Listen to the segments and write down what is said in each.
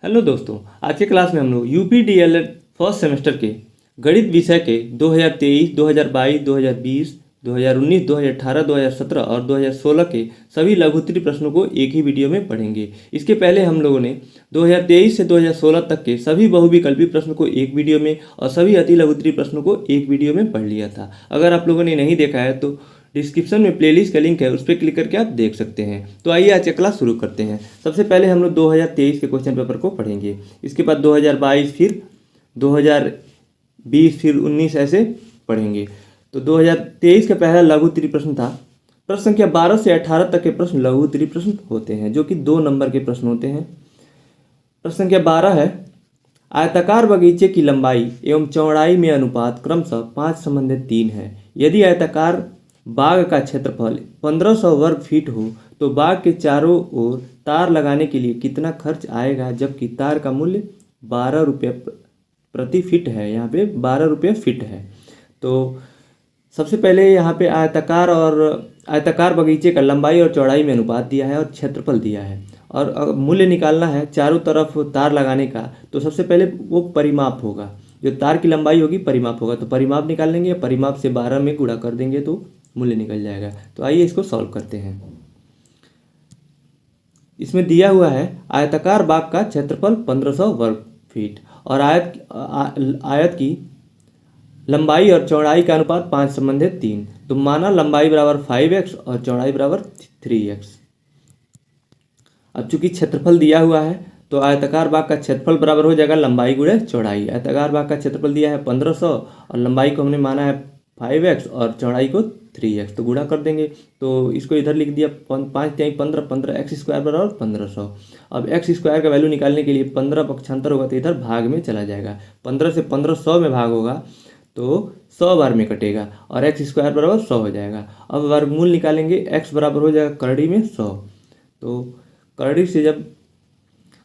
Hello दोस्तों, आज के क्लास में हम लोग यूपी डीएलएड फर्स्ट सेमेस्टर के गणित विषय के 2023, 2022, 2020, 2019, 2018, 2017 और 2016 के सभी लघुत्तरीय प्रश्नों को एक ही वीडियो में पढ़ेंगे। इसके पहले हम लोगों ने 2023 से 2016 तक के सभी बहुविकल्पी प्रश्नों को एक वीडियो में और सभी अति लघुत्तरीय प्रश्नों को एक वीडियो में पढ़ लिया था। अगर आप लोगों ने नहीं देखा है तो डिस्क्रिप्शन में प्लेलिस्ट का लिंक है, उस पर क्लिक करके आप देख सकते हैं। तो आइए आज का क्लास शुरू करते हैं। सबसे पहले हम लोग 2023 के क्वेश्चन पेपर को पढ़ेंगे, इसके बाद 2022, फिर 2020, फिर 19 ऐसे पढ़ेंगे। तो 2023 का पहला लघुत्तरीय प्रश्न था। प्रश्न संख्या 12 से 18 तक के प्रश्न लघुत्तरीय प्रश्न होते हैं, जो कि 2 नंबर के प्रश्न होते हैं। प्रश्न संख्या 12 है, आयताकार बगीचे की लंबाई एवं चौड़ाई में अनुपात क्रमशः 5:3 है। यदि आयताकार बाग का क्षेत्रफल 1500 वर्ग फीट हो तो बाग के चारों ओर तार लगाने के लिए कितना खर्च आएगा, जबकि तार का मूल्य 12 रुपये प्रति फीट है। यहाँ पे 12 रुपये फीट है। तो सबसे पहले यहाँ पे आयताकार बगीचे का लंबाई और चौड़ाई में अनुपात दिया है और क्षेत्रफल दिया है, और मूल्य निकालना है चारों तरफ तार लगाने का। तो सबसे पहले वो परिमाप होगा, जो तार की लंबाई होगी परिमाप होगा। तो परिमाप निकाल लेंगे, परिमाप से 12 में गुणा कर देंगे तो मूल्य निकल जाएगा। तो आइए इसको सॉल्व करते हैं। इसमें दिया हुआ है आयताकार बाग का क्षेत्रफल 1500 वर्ग फीट और आयत की लंबाई और चौड़ाई का अनुपात 5:3। तो माना लंबाई बराबर 5x और चौड़ाई बराबर 3x। अब चूंकि क्षेत्रफल दिया हुआ है तो आयताकार बाग का क्षेत्रफल बराबर हो जाएगा लंबाई गुणे चौड़ाई। आयताकार बाग का क्षेत्रफल दिया है 1500 और लंबाई को हमने माना है 5x और चौड़ाई को 3x। तो गुणा कर देंगे, तो इसको इधर लिख दिया 5×3 = 15, x स्क्वायर बराबर 1500। अब x स्क्वायर का वैल्यू निकालने के लिए 15 पक्षांतर होगा तो इधर भाग में चला जाएगा। 15 से 1500 में भाग होगा तो 100 बार में कटेगा और x स्क्वायर बराबर 100 हो जाएगा। अब वर्गमूल निकालेंगे, x बराबर हो जाएगा करड़ी में 100। तो करड़ी से जब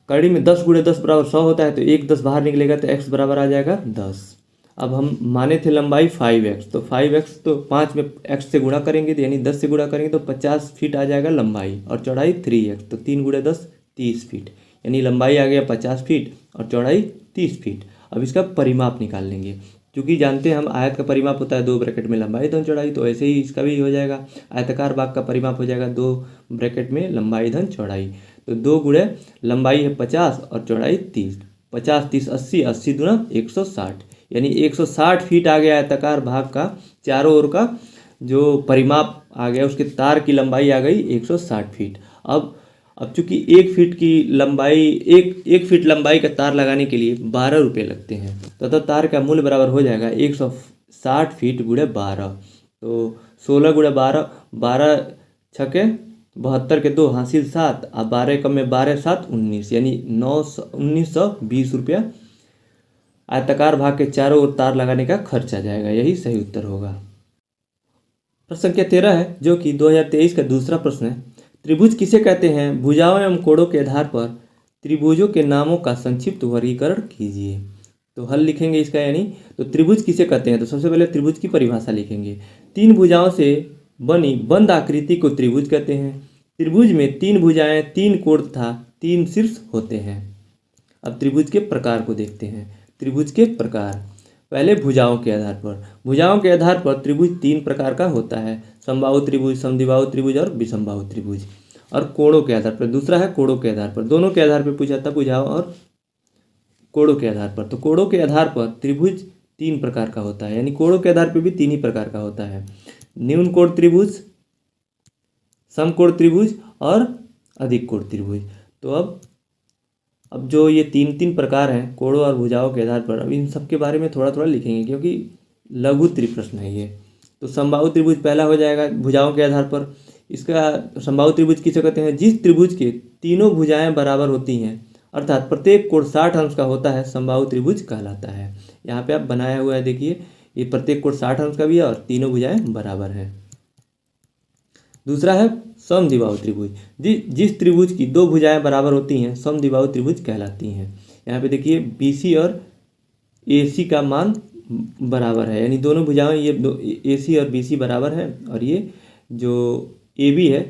करड़ी में 10 × 10 बराबर 100 होता है तो 1 10 बाहर निकलेगा तो x बराबर आ जाएगा 10। अब हम माने थे लंबाई 5x, तो 5x तो 5 में x से गुणा करेंगे तो यानी 10 से गुणा करेंगे तो 50 फीट आ जाएगा लंबाई, और चौड़ाई 3x तो 3 × 10 30 फीट, यानी लंबाई आ गया 50 फीट और चौड़ाई 30 फीट। अब इसका परिमाप निकाल लेंगे, क्योंकि जानते हैं हम आयत का परिमाप होता है 2 ब्रैकेट में लंबाई धन चौड़ाई, तो ऐसे ही इसका भी हो जाएगा। आयताकार बाग का परिमाप हो जाएगा 2 ब्रैकेट में लंबाई धन चौड़ाई। तो 2 गुणे लंबाई है 50 और चौड़ाई 30, 50 30 80, 80 दूना 160, यानी 160 फीट आ गया आयताकार भाग का चारों ओर का जो परिमाप आ गया। उसके तार की लंबाई आ गई 160 फीट। अब चूंकि 1 फीट की लंबाई एक फीट लंबाई का तार लगाने के लिए 12 रुपये लगते हैं, तो तार का मूल्य बराबर हो जाएगा 160 फीट गुणे 12। तो 16 × 12, 12 छके 72 के 2 हासिल 7, अब 12 कम में 12 7 19, यानी 1920 रुपया आयताकार भाग के चारों ओर तार लगाने का खर्च आ जाएगा। यही सही उत्तर होगा। प्रश्न संख्या 13 है, जो कि 2023 का दूसरा प्रश्न है। त्रिभुज किसे कहते हैं? भुजाओं एवं कोणों के आधार पर त्रिभुजों के नामों का संक्षिप्त वर्गीकरण कीजिए। तो हल लिखेंगे इसका, यानी तो त्रिभुज किसे कहते हैं। तो सबसे पहले त्रिभुज की परिभाषा लिखेंगे। 3 भुजाओं से बनी बंद आकृति को त्रिभुज कहते हैं। त्रिभुज में 3 भुजाएं, 3 कोण तथा 3 शीर्ष होते हैं। अब त्रिभुज के प्रकार को देखते हैं। त्रिभुज के प्रकार, पहले भुजाओं के आधार पर। भुजाओं के आधार पर त्रिभुज 3 प्रकार का होता है, समबाहु त्रिभुज, समद्विबाहु त्रिभुज और विषमबाहु त्रिभुज। और कोणों के आधार पर दूसरा है कोणों के आधार पर। दोनों के आधार पर पूछा था, भुजाओं और कोणों के आधार पर। तो कोणों के आधार पर त्रिभुज 3 प्रकार का होता है, यानी कोणों के आधार पर भी 3 ही प्रकार का होता है। न्यून कोण त्रिभुज, समकोण त्रिभुज और अधिक कोण त्रिभुज। तो अब जो ये 3 प्रकार हैं कोणों और भुजाओं के आधार पर, अब इन सब के बारे में थोड़ा थोड़ा लिखेंगे क्योंकि लघुत्तरीय प्रश्न है ये। तो समबाहु त्रिभुज पहला हो जाएगा भुजाओं के आधार पर। इसका समबाहु त्रिभुज किसे कहते हैं? जिस त्रिभुज के तीनों भुजाएं बराबर होती हैं, अर्थात प्रत्येक कोण 60 अंश का होता है, समबाहु त्रिभुज कहलाता है। यहाँ पे आप बनाया हुआ है, देखिए ये प्रत्येक कोण 60 अंश का भी है और तीनों भुजाएं बराबर है। दूसरा है समद्विबाहु त्रिभुज। जिस त्रिभुज की 2 भुजाएं बराबर होती हैं समद्विबाहु त्रिभुज कहलाती हैं। यहाँ पे देखिए BC और AC का मान बराबर है, यानी दोनों भुजाएं ये AC और BC बराबर है, और ये जो AB है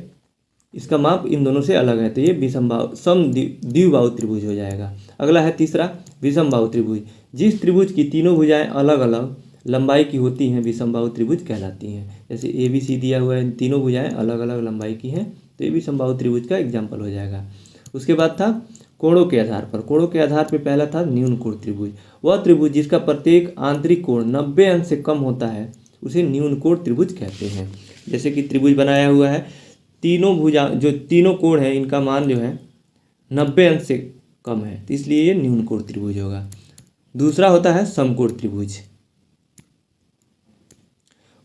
इसका माप इन दोनों से अलग है, तो ये द्विबाहु त्रिभुज हो जाएगा। अगला है तीसरा विषमबाहु त्रिभुज। जिस त्रिभुज की तीनों भुजाएं अलग अलग लंबाई की होती हैं विषमबाहु त्रिभुज कहलाती हैं। जैसे ए बी सी दिया हुआ है, इन तीनों भुजाएं अलग अलग लंबाई की हैं, तो ये विषमबाहु त्रिभुज का एग्जाम्पल हो जाएगा। उसके बाद था कोणों के आधार पर। कोणों के आधार पर पहला था न्यून कोण त्रिभुज। वह त्रिभुज जिसका प्रत्येक आंतरिक कोण 90 अंश से कम होता है उसे न्यून कोण त्रिभुज कहते हैं। जैसे कि त्रिभुज बनाया हुआ है, तीनों भुजा जो तीनों कोण है इनका मान जो है 90 अंश से कम है, तो इसलिए ये न्यून कोण त्रिभुज होगा। दूसरा होता है समकोण त्रिभुज।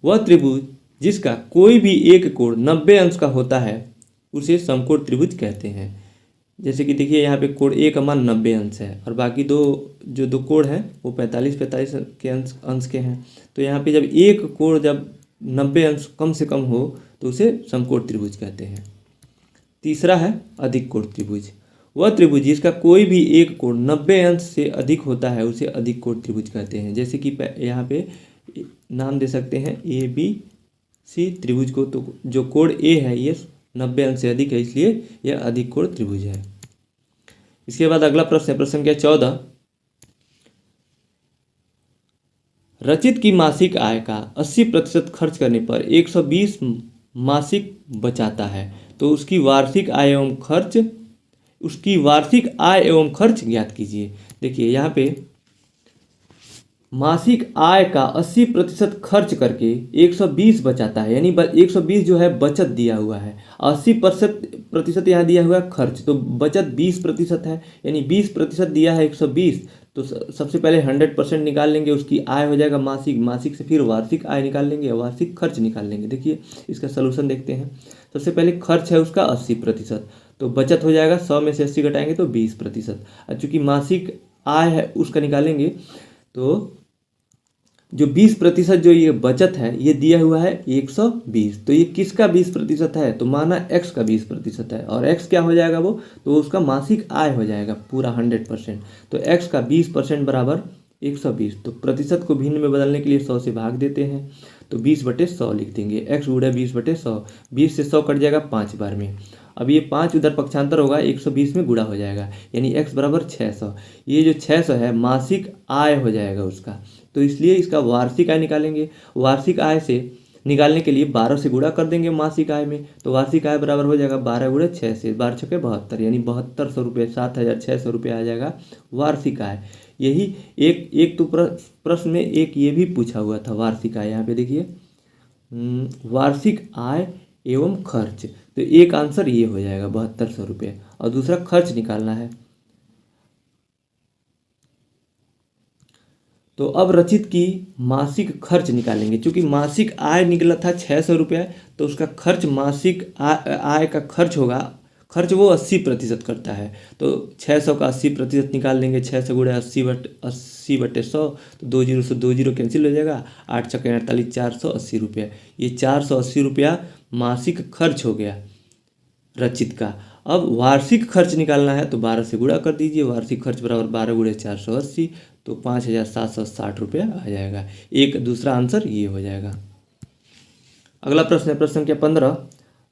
वह त्रिभुज जिसका कोई भी एक कोण 90 अंश का होता है उसे समकोण त्रिभुज कहते हैं। जैसे कि देखिए यहाँ पे कोण ए का मान 90 अंश है और बाकी दो कोण हैं वो 45 के अंश के हैं, तो यहाँ पे जब एक कोण जब 90 अंश कम से कम हो तो उसे समकोण त्रिभुज कहते हैं। तीसरा है अधिक कोण त्रिभुज। वह त्रिभुज जिसका कोई भी एक कोण 90 अंश से अधिक होता है उसे अधिक कोण त्रिभुज कहते हैं। जैसे कि यहाँ पे नाम दे सकते हैं ए बी सी त्रिभुज को, तो जो कोण ए है ये 90 अंश से अधिक है, इसलिए यह अधिक कोण त्रिभुज है। इसके बाद अगला प्रश्न है, प्रश्न संख्या 14। रचित की मासिक आय का 80% खर्च करने पर 120 मासिक बचाता है, तो उसकी वार्षिक आय एवं खर्च ज्ञात कीजिए। देखिए यहाँ पे मासिक आय का 80% खर्च करके 120 बचाता है, यानी 120 जो है बचत दिया हुआ है, 80% यहाँ दिया हुआ है खर्च, तो बचत 20% है, यानी 20% दिया है 120, तो सबसे पहले 100% निकाल लेंगे, उसकी आय हो जाएगा मासिक से फिर वार्षिक आय निकाल लेंगे, वार्षिक खर्च निकाल लेंगे। देखिए इसका सलूशन देखते हैं। सबसे पहले खर्च है उसका 80%, तो बचत हो जाएगा 100 में से 80 घटाएंगे तो 20%। और चूँकि मासिक आय है उसका निकालेंगे, तो जो 20% जो ये बचत है ये दिया हुआ है 120, तो ये किसका 20% है, तो माना x का 20% है, और x क्या हो जाएगा वो, तो उसका मासिक आय हो जाएगा पूरा 100%, तो x का 20% बराबर 120। तो प्रतिशत को भिन्न में बदलने के लिए 100 से भाग देते हैं, तो 20/100 लिख देंगे। x गुणा 20/100, 20 से 100 कट जाएगा 5 बार में। अब ये 5 उधर पक्षांतर होगा, 120 में गुणा हो जाएगा, यानी x बराबर 600। ये जो 600 है मासिक आय हो जाएगा उसका, तो इसलिए इसका वार्षिक आय निकालेंगे। वार्षिक आय से निकालने के लिए 12 से गुणा कर देंगे मासिक आय में, तो वार्षिक आय बराबर हो जाएगा 12 गुणा 6 से 12 छके 72, यानी 7200 रुपये, 7600 रुपये आ जाएगा वार्षिक आय। यही एक तो प्रश्न में एक ये भी पूछा हुआ था वार्षिक आय। यहाँ पे देखिए वार्षिक आय एवं खर्च, तो एक आंसर ये हो जाएगा 7200 रुपये, और दूसरा खर्च निकालना है। तो अब रचित की मासिक खर्च निकालेंगे। क्योंकि मासिक आय निकला था 600 रुपये, तो उसका खर्च मासिक आय का खर्च होगा, खर्च वो 80% करता है, तो 600 का 80% निकाल लेंगे। 600 गुणा 80/100, तो 20 से 20 कैंसिल हो जाएगा, 8 छक्के 48, 480 रुपये। ये 480 रुपया मासिक खर्च हो गया रचित का। अब वार्षिक खर्च निकालना है, तो 12 से गुणा कर दीजिए, वार्षिक खर्च बराबर 12 गुणे 480, तो 5760 रुपया आ जाएगा। एक दूसरा आंसर ये हो जाएगा। अगला प्रश्न है, प्रश्न संख्या 15।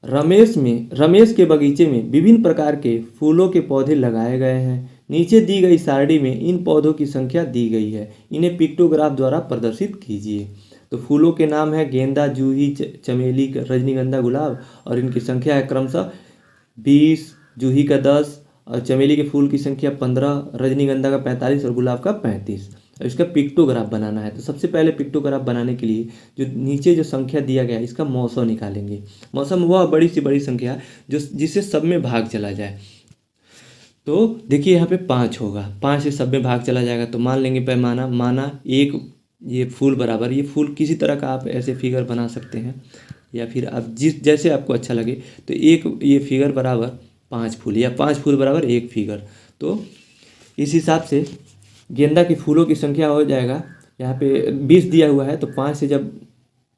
रमेश के बगीचे में विभिन्न प्रकार के फूलों के पौधे लगाए गए हैं। नीचे दी गई सारणी में इन पौधों की संख्या दी गई है, इन्हें पिक्टोग्राफ द्वारा प्रदर्शित कीजिए। तो फूलों के नाम है गेंदा, जूही, चमेली, रजनीगंधा, गुलाब, और इनकी संख्या है क्रमशः 20, जूही का 10, और चमेली के फूल की संख्या 15, रजनीगंधा का 45 और गुलाब का 35। और इसका पिक्टोग्राफ बनाना है, तो सबसे पहले पिक्टोग्राफ बनाने के लिए जो नीचे जो संख्या दिया गया है इसका मौसम निकालेंगे। मौसम वह बड़ी से बड़ी संख्या जिससे सब में भाग चला जाए। तो देखिए यहाँ पे 5 होगा, 5 से सब में भाग चला जाएगा, तो मान लेंगे पैमाना, माना एक ये फूल बराबर, ये फूल किसी तरह का आप ऐसे फिगर बना सकते हैं, या फिर आप जैसे आपको अच्छा लगे, तो एक ये फिगर बराबर 5 फूल, या 5 फूल बराबर एक फिगर। तो इस हिसाब से गेंदा के फूलों की संख्या हो जाएगा, यहाँ पे 20 दिया हुआ है, तो 5 से जब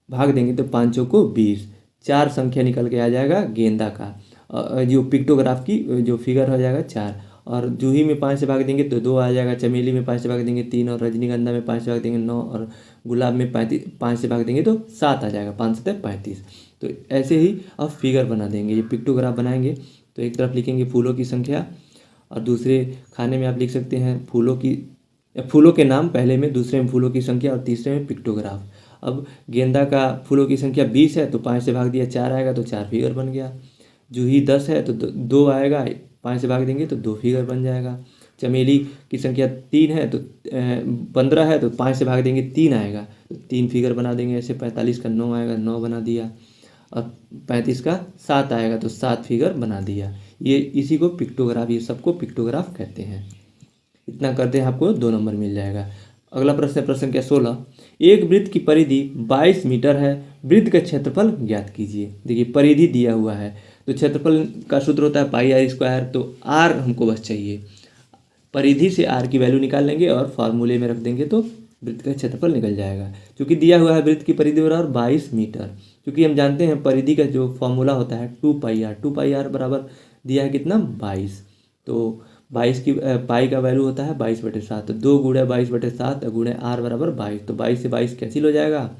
भाग देंगे तो 5 को 20, 4 संख्या निकल के आ जाएगा गेंदा का, जो पिक्टोग्राफ की जो फिगर हो जाएगा 4। और जूही में 5 से भाग देंगे तो 2 आ जाएगा, चमेली में 5 से भाग देंगे 3, और रजनीगंधा में 5 से भाग देंगे 9, और गुलाब में 5 से भाग देंगे तो 7 आ जाएगा, 5 से 35। तो ऐसे ही अब फिगर बना देंगे, ये पिक्टोग्राफ बनाएंगे। तो एक तरफ लिखेंगे फूलों की संख्या और दूसरे खाने में आप लिख सकते हैं फूलों के नाम पहले में, दूसरे में फूलों की संख्या और तीसरे में पिक्टोग्राफ। अब गेंदा का फूलों की संख्या 20 है तो 5 से भाग दिया 4 आएगा तो 4 फिगर बन गया। जूही 10 है तो 2 आएगा, 5 से भाग देंगे तो 2 फिगर बन जाएगा। चमेली की संख्या 3 है तो 15 है तो 5 से भाग देंगे 3 आएगा तो 3 फिगर बना देंगे। ऐसे 45 का 9 आएगा, 9 बना दिया। और 35 का 7 आएगा तो 7 फिगर बना दिया। ये इसी को पिक्टोग्राफ, ये सबको पिक्टोग्राफ कहते हैं। इतना करते हैं आपको 2 नंबर मिल जाएगा। अगला प्रश्न है प्रश्न संख्या 16। एक वृत्त की परिधि 22 मीटर है, वृत्त का क्षेत्रफल ज्ञात कीजिए। देखिए परिधि दिया हुआ है तो क्षेत्रफल का सूत्र होता है पाई आर स्क्वायर, तो आर हमको बस चाहिए। परिधि से आर की वैल्यू निकाल लेंगे और फार्मूले में रख देंगे तो वृत्त का क्षेत्रफल निकल जाएगा। क्योंकि दिया हुआ है वृत्त की परिधि बराबर 22 मीटर, क्योंकि हम जानते हैं परिधि का जो फॉर्मूला होता है 2 पाई आर बराबर दिया है कितना 22। तो 22 की पाई का वैल्यू होता है 22/7, तो 2 गुणे 22/7 गुणे आर बराबर 22, तो 22 से 22 कैंसिल हो जाएगा।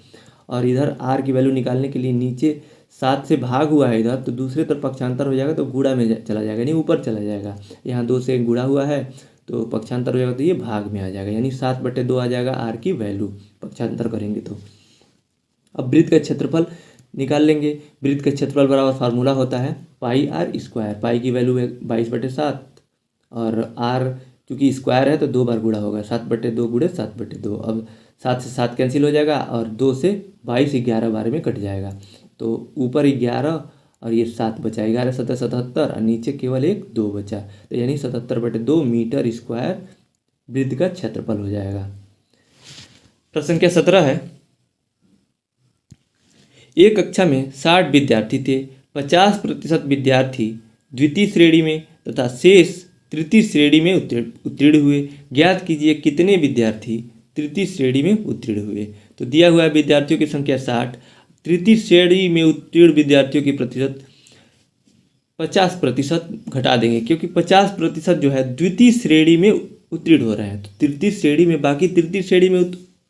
और इधर आर की वैल्यू निकालने के लिए नीचे 7 से भाग हुआ है इधर, तो दूसरे तरफ पक्षांतर हो जाएगा तो गुणा में चला जाएगा, यानी ऊपर चला जाएगा। यहाँ 2 से गुणा हुआ है तो पक्षांतर हो जाएगा तो ये भाग में आ जाएगा, यानी 7/2 आ जाएगा आर की वैल्यू पक्षांतर करेंगे तो। अब वृत्त का क्षेत्रफल निकाल लेंगे। वृत्त का क्षेत्रफल बराबर फार्मूला होता है पाई आर स्क्वायर। पाई की वैल्यू है 22/7 और आर क्योंकि स्क्वायर है तो 2 बार गुणा होगा, 7/2 गुणे 7/2। अब 7 से 7 कैंसिल हो जाएगा और 2 से 22 11 बार में कट जाएगा, तो ऊपर 11 और ये 7 बचा, 11 7 77 और नीचे केवल एक 2 बचा, तो यानी 77/2 मीटर स्क्वायर वृत्त का क्षेत्रफल हो जाएगा। प्रश्न संख्या 17 है। एक कक्षा में 60 विद्यार्थी थे, 50% विद्यार्थी द्वितीय श्रेणी में तथा शेष तृतीय श्रेणी में उत्तीर्ण हुए। ज्ञात कीजिए कितने विद्यार्थी तृतीय श्रेणी में उत्तीर्ण हुए। तो दिया हुआ है विद्यार्थियों की संख्या 60, तृतीय श्रेणी में उत्तीर्ण विद्यार्थियों की प्रतिशत 50% घटा देंगे, क्योंकि 50% जो है द्वितीय श्रेणी में उत्तीर्ण हो रहे हैं, तो तृतीय श्रेणी में बाकी तृतीय श्रेणी में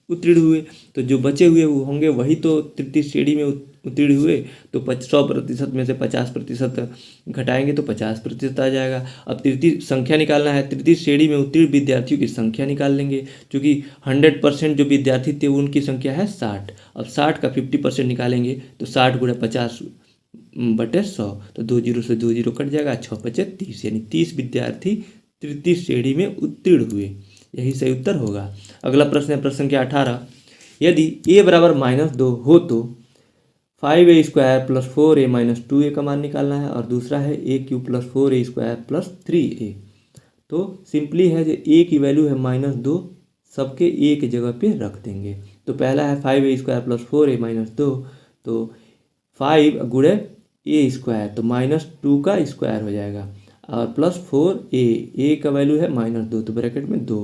उत्तीर्ण हुए, तो जो बचे हुए वो होंगे वही तो तृतीय श्रेणी में उत्तीर्ण हुए। तो 100% में से 50% घटाएंगे तो 50% आ जाएगा। अब तृतीय संख्या निकालना है, तृतीय श्रेणी में उत्तीर्ण विद्यार्थियों की संख्या निकाल लेंगे, क्योंकि 100% जो विद्यार्थी थे उनकी संख्या है 60। अब 60 का 50% निकालेंगे तो 60 गुणा 50/100, तो 2 जीरो से 2 जीरो कट जाएगा, 6 × 5 = 30, यानी 30 विद्यार्थी तृतीय श्रेणी में उत्तीर्ण हुए। यही सही उत्तर होगा। अगला प्रश्न है प्रश्न संख्या 18। यदि a बराबर -2 हो तो 5a² + 4a - 2a का मान निकालना है, और दूसरा है a³ + 4a² + 3a। तो सिंपली है जो a की वैल्यू है -2, सबके a की जगह पे रख देंगे। तो पहला है 5a² + 4a - 2, तो 5 गुणे a² तो -2 का स्क्वायर हो जाएगा, और प्लस 4a का वैल्यू है -2 तो ब्रैकेट में 2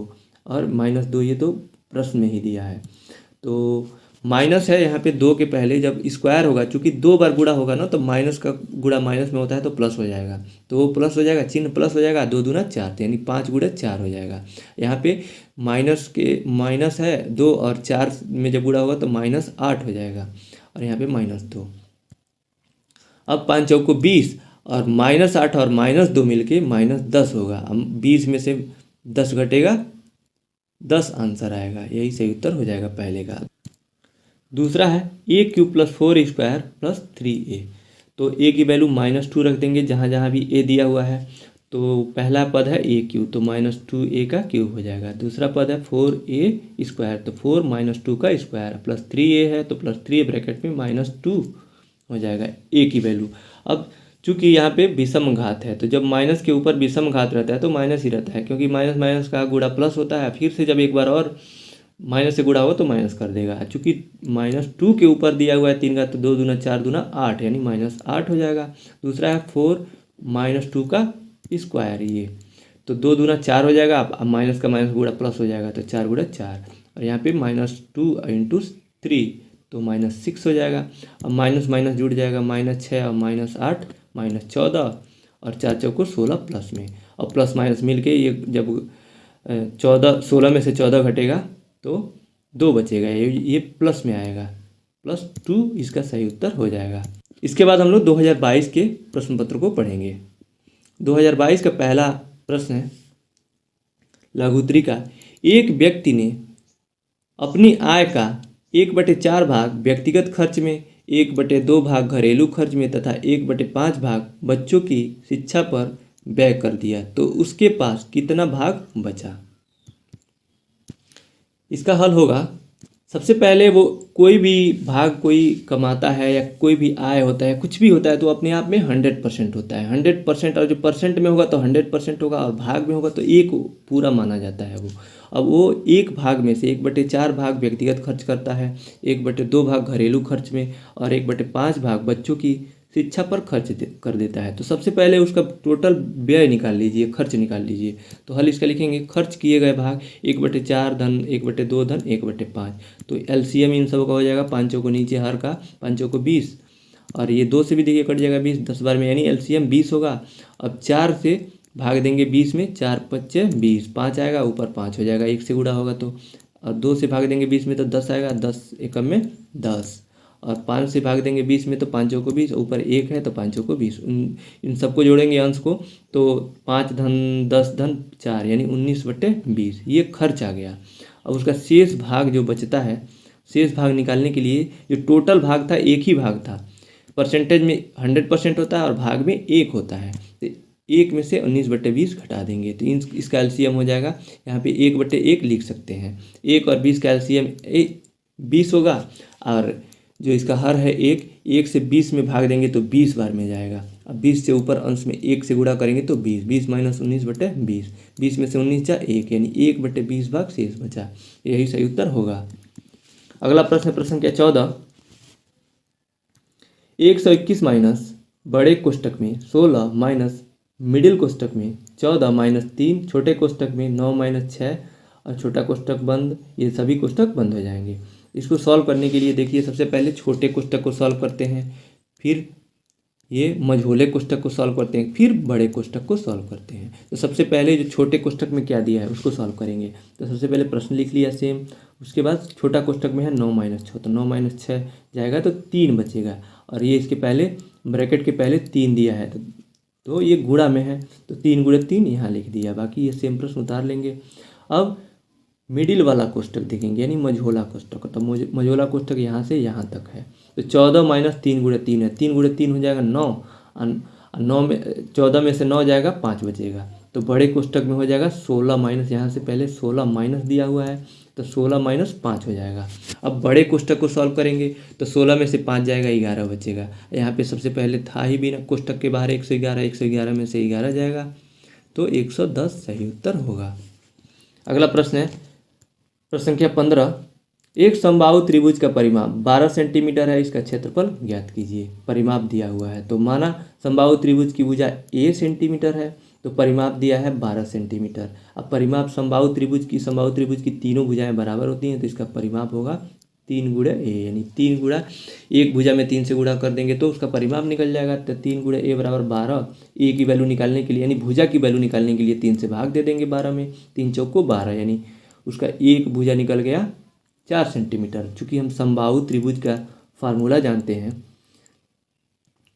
और -2, ये तो प्रश्न में ही दिया है। तो माइनस है यहाँ पे 2 के पहले, जब स्क्वायर होगा चूँकि 2 बार गुणा होगा ना तो माइनस का गुणा माइनस में होता है तो प्लस हो जाएगा, तो वो प्लस हो जाएगा, चिन्ह प्लस हो जाएगा, 2 दूना 4 यानी 5 × 4 हो जाएगा। यहाँ पे माइनस है 2 और 4 में जब गुणा होगा तो -8 हो जाएगा, और यहाँ पे -2। अब 5 चौको 20 और -8 और -2 मिलके -10 होगा। अब 20 में से 10 घटेगा, 10 आंसर आएगा, यही सही उत्तर हो जाएगा पहले का। दूसरा है a³ + 4a² + 3a। तो a की वैल्यू -2 रख देंगे जहाँ जहाँ भी a दिया हुआ है। तो पहला पद है a³ तो -2a का क्यूब हो जाएगा। दूसरा पद है 4a² तो 4 - 2 का स्क्वायर, प्लस 3a है तो प्लस 3 ब्रैकेट में -2 हो जाएगा a की वैल्यू। अब चूँकि यहाँ पे विषम घात है, तो जब माइनस के ऊपर विषम घात रहता है तो माइनस ही रहता है, क्योंकि माइनस माइनस का गुणा प्लस होता है। फिर से जब एक बार और माइनस से गुणा हो तो माइनस कर देगा। चूँकि -2 के ऊपर दिया हुआ है 3 का, तो 2 दूना 4 दूना 8 यानी -8 हो जाएगा। दूसरा है 4 - 2 का स्क्वायर, ये तो 2 दूना 4 हो जाएगा। अब माइनस का माइनस गुणा प्लस हो जाएगा तो 4 × 4, और यहाँ पे -2 × 3 तो -6 हो जाएगा। अब माइनस माइनस जुड़ जाएगा, -6 और -8 -14 और 4 चौको 16 प्लस में, और प्लस माइनस मिल के ये जब 16 में से 14 घटेगा तो 2 बचेगा, ये प्लस में आएगा, +2 इसका सही उत्तर हो जाएगा। इसके बाद हम लोग 2022 के प्रश्न पत्र को पढ़ेंगे। 2022 का पहला प्रश्न है लघुत्तरी का। एक व्यक्ति ने अपनी आय का 1/4 भाग व्यक्तिगत खर्च में, 1/2 भाग घरेलू खर्च में तथा 1/5 भाग बच्चों की शिक्षा पर व्यय कर दिया, तो उसके पास कितना भाग बचा। इसका हल होगा, सबसे पहले वो कोई भी भाग कोई कमाता है या कोई भी आय होता है, कुछ भी होता है, तो अपने आप में 100% होता है। 100%, और जो परसेंट में होगा तो 100% होगा, और भाग में होगा तो एक पूरा माना जाता है वो। अब वो एक भाग में से 1/4 भाग व्यक्तिगत खर्च करता है, 1/2 भाग घरेलू खर्च में और 1/5 भाग बच्चों की शिक्षा पर खर्च कर देता है। तो सबसे पहले उसका टोटल व्यय निकाल लीजिए, खर्च निकाल लीजिए। तो हल इसका लिखेंगे, खर्च किए गए भाग 1/4 धन 1/2 धन 1/5। तो एलसीएम इन सब का हो जाएगा, पाँचों को नीचे हर का, पाँचों को 20, और ये 2 से भी देखिए कट जाएगा 20, 10 बार में, यानी एलसीएम 20 होगा। अब 4 से भाग देंगे 20 में, 4 5 20, 5 आएगा, ऊपर 5 हो जाएगा, 1 से गुणा होगा तो। और 2 से भाग देंगे 20 में तो 10 आएगा, 10 एकम में 10, और 5 से भाग देंगे 20 में तो पाँचों को 20, ऊपर 1 है तो पाँचों को 20। इन सबको जोड़ेंगे अंश को, तो 5 धन 10 धन 4 यानी 19/20, ये खर्च आ गया। अब उसका शेष भाग जो बचता है, शेष भाग निकालने के लिए जो टोटल भाग था एक ही भाग था, परसेंटेज में 100% होता है और भाग में 1 होता है, तो 1 में से 19/20 घटा देंगे, तो इसका एलसीएम हो जाएगा, यहाँ पे 1/1 लिख सकते हैं। 1 और 20 का एलसीएम 20 होगा, और जो इसका हर है 1 से 20 में भाग देंगे तो 20 बार में जाएगा। अब 20 से ऊपर अंश में 1 से गुणा करेंगे तो 20, 20 माइनस 19/20, 20 में से 19 जा 1, यानी 1/20 भाग शेष बचा। यही सही उत्तर होगा। अगला प्रश्न है प्रश्न क्या 14, 121 माइनस बड़े कोष्टक में 16 माइनस मिडिल कोष्टक में 14 माइनस 3 छोटे कोष्टक में 9 माइनस 6 और छोटा कोष्टक बंद, ये सभी कोष्टक बंद हो जाएंगे। इसको सॉल्व करने के लिए देखिए, सबसे पहले छोटे कोष्टक को सॉल्व करते हैं, फिर ये मझोले कोष्टक को सॉल्व करते हैं, फिर बड़े कोष्टक को सॉल्व करते हैं। तो सबसे पहले जो छोटे कोष्टक में क्या दिया है उसको सॉल्व करेंगे। तो सबसे पहले प्रश्न लिख लिया सेम, उसके बाद छोटा कोष्टक में है 9 माइनस 6, तो 9 माइनस 6 जाएगा तो 3 बचेगा, और ये इसके पहले ब्रैकेट के पहले 3 दिया है, तो ये गुणा में है, तो 3 गुणे 3 यहाँ लिख दिया, बाकी ये सेम प्रश्न उतार लेंगे। अब मिडिल वाला कोष्टक देखेंगे, यानी मझोला कोष्टक, तो मझोला कोष्टक यहाँ से यहाँ तक है, तो 14 माइनस 3 गुणे 3 है, 3 गुणे 3 हो जाएगा 9, 9 में 14 में से 9 जाएगा 5 बचेगा, तो बड़े कोष्टक में हो जाएगा 16 माइनस, यहाँ से पहले 16 माइनस दिया हुआ है, तो 16 माइनस 5 हो जाएगा। अब बड़े कोष्टक को सॉल्व करेंगे तो 16 में से 5 जाएगा 11 बचेगा, यहाँ पे सबसे पहले था ही भी ना कोष्टक के बाहर 111, 111 में से 11 जाएगा, तो 110 सही उत्तर होगा। अगला प्रश्न है प्रश्न संख्या 15, एक समबाहु त्रिभुज का परिमाप 12 सेंटीमीटर है, इसका क्षेत्रफल ज्ञात कीजिए। परिमाप दिया हुआ है, तो माना समबाहु त्रिभुज की भुजा a सेंटीमीटर है, तो परिमाप दिया है 12 सेंटीमीटर। अब परिमाप समबाहु त्रिभुज की तीनों भुजाएं बराबर होती हैं, तो इसका परिमाप होगा 3 गुणे a, यानी 3 गुणा एक भुजा में 3 से गुणा कर देंगे तो उसका परिमाप निकल जाएगा। तो 3 गुणे a बराबर 12, a की वैल्यू निकालने के लिए यानी भुजा की वैल्यू निकालने के लिए 3 से भाग दे देंगे 12 में, 3 चौको 12, यानी उसका एक भुजा निकल गया 4 सेंटीमीटर। चूँकि हम समबाहु त्रिभुज का फार्मूला जानते हैं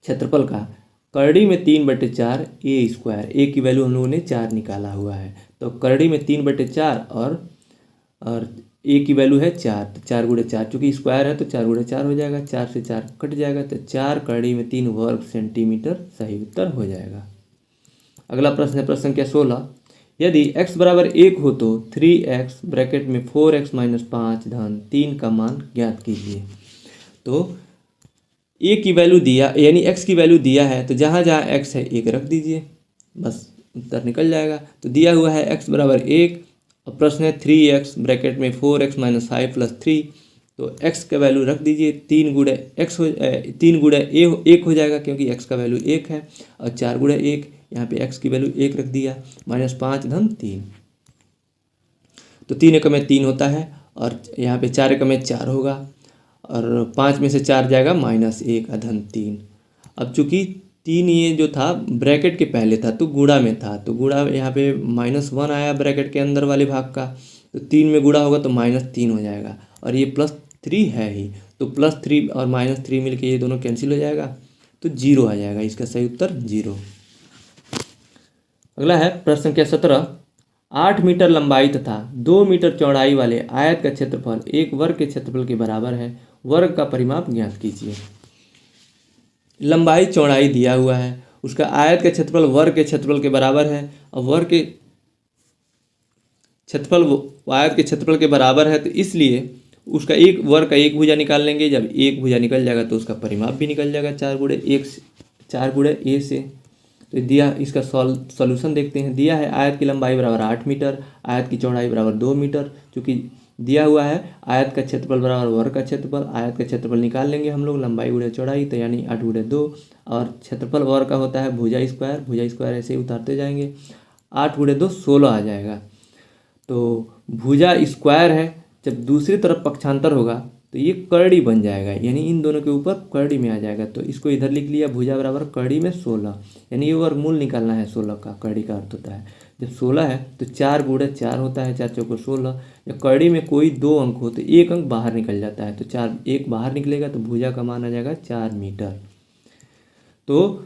क्षेत्रफल का, करड़ी में 3/4 a स्क्वायर, a की वैल्यू हम लोगों ने 4 निकाला हुआ है, तो करड़ी में 3/4 और a की वैल्यू है 4, तो 4 गुणे 4, चूँकि स्क्वायर है तो 4 गुणे 4 हो जाएगा, 4 से 4 कट जाएगा, तो 4 करड़ी में 3 वर्ग सेंटीमीटर सही उत्तर हो जाएगा। अगला प्रश्न है प्रश्न संख्या 16, यदि x बराबर 1 हो तो 3x ब्रैकेट में 4x माइनस 5 धन 3 का मान ज्ञात कीजिए। तो a की वैल्यू दिया, यानी x की वैल्यू दिया है, तो जहाँ जहाँ x है 1 रख दीजिए, बस उत्तर निकल जाएगा। तो दिया हुआ है x बराबर 1, और प्रश्न है 3x ब्रैकेट में 4x माइनस 5 प्लस 3, तो x का वैल्यू रख दीजिए, 3 गुणे 1 हो जाएगा, क्योंकि x का वैल्यू 1 है, और 4 गुणे 1, यहाँ पे x की वैल्यू 1 रख दिया, माइनस 5 धन 3, तो 3 एकम में 3 होता है, और यहाँ पे 4 एकम में 4 होगा, और 5 में से 4 जाएगा माइनस 1 धन 3। अब चूँकि 3 ये जो था ब्रैकेट के पहले था तो गुणा में था, तो गुणा यहाँ पे -1 आया ब्रैकेट के अंदर वाले भाग का, तो 3 में गुणा होगा तो -3 हो जाएगा, और ये +3 है ही, तो +3 और -3 मिलके ये दोनों कैंसिल हो जाएगा, तो 0 आ जाएगा, इसका सही उत्तर 0। अगला है प्रश्न संख्या 17। 8 मीटर लंबाई तथा 2 मीटर चौड़ाई वाले आयत का क्षेत्रफल एक वर्ग के क्षेत्रफल के बराबर है, वर्ग का परिमाप ज्ञात कीजिए। लंबाई चौड़ाई दिया हुआ है, उसका आयत का क्षेत्रफल वर्ग के क्षेत्रफल के बराबर है, और वर्ग के क्षेत्रफल आयत के क्षेत्रफल के बराबर है, तो इसलिए उसका एक वर्ग का एक भुजा निकाल लेंगे। जब एक भुजा निकल जाएगा तो उसका परिमाप भी निकल जाएगा 4 गुणे ए से। तो दिया, इसका सॉल्यूशन देखते हैं। दिया है आयत की लंबाई बराबर 8 मीटर, आयत की चौड़ाई बराबर 2 मीटर। चूँकि दिया हुआ है आयत का क्षेत्रफल बराबर वर्ग का क्षेत्रफल, आयत का क्षेत्रफल निकाल लेंगे हम लोग, लंबाई गुणे चौड़ाई, तो यानी 8 गुणे 2, और क्षेत्रफल वर्ग का होता है भुजा स्क्वायर ऐसे ही उतारते जाएंगे। 8 गुणे 2 16 आ जाएगा। तो भुजा स्क्वायर है, जब दूसरी तरफ पक्षांतर होगा तो ये करड़ी बन जाएगा, यानी इन दोनों के ऊपर करड़ी में आ जाएगा। तो इसको इधर लिख लिया, भुजा बराबर करड़ी में 16, यानी ये वर्गमूल निकालना है 16 का। करड़ी का अर्थ होता है जब 16 है तो 4 गुणे 4 होता है, 4 चौको 16। जब करड़ी में कोई 2 अंक हो तो एक अंक बाहर निकल जाता है, तो 4 एक बाहर निकलेगा तो भुजा का मान आ जाएगा 4 मीटर। तो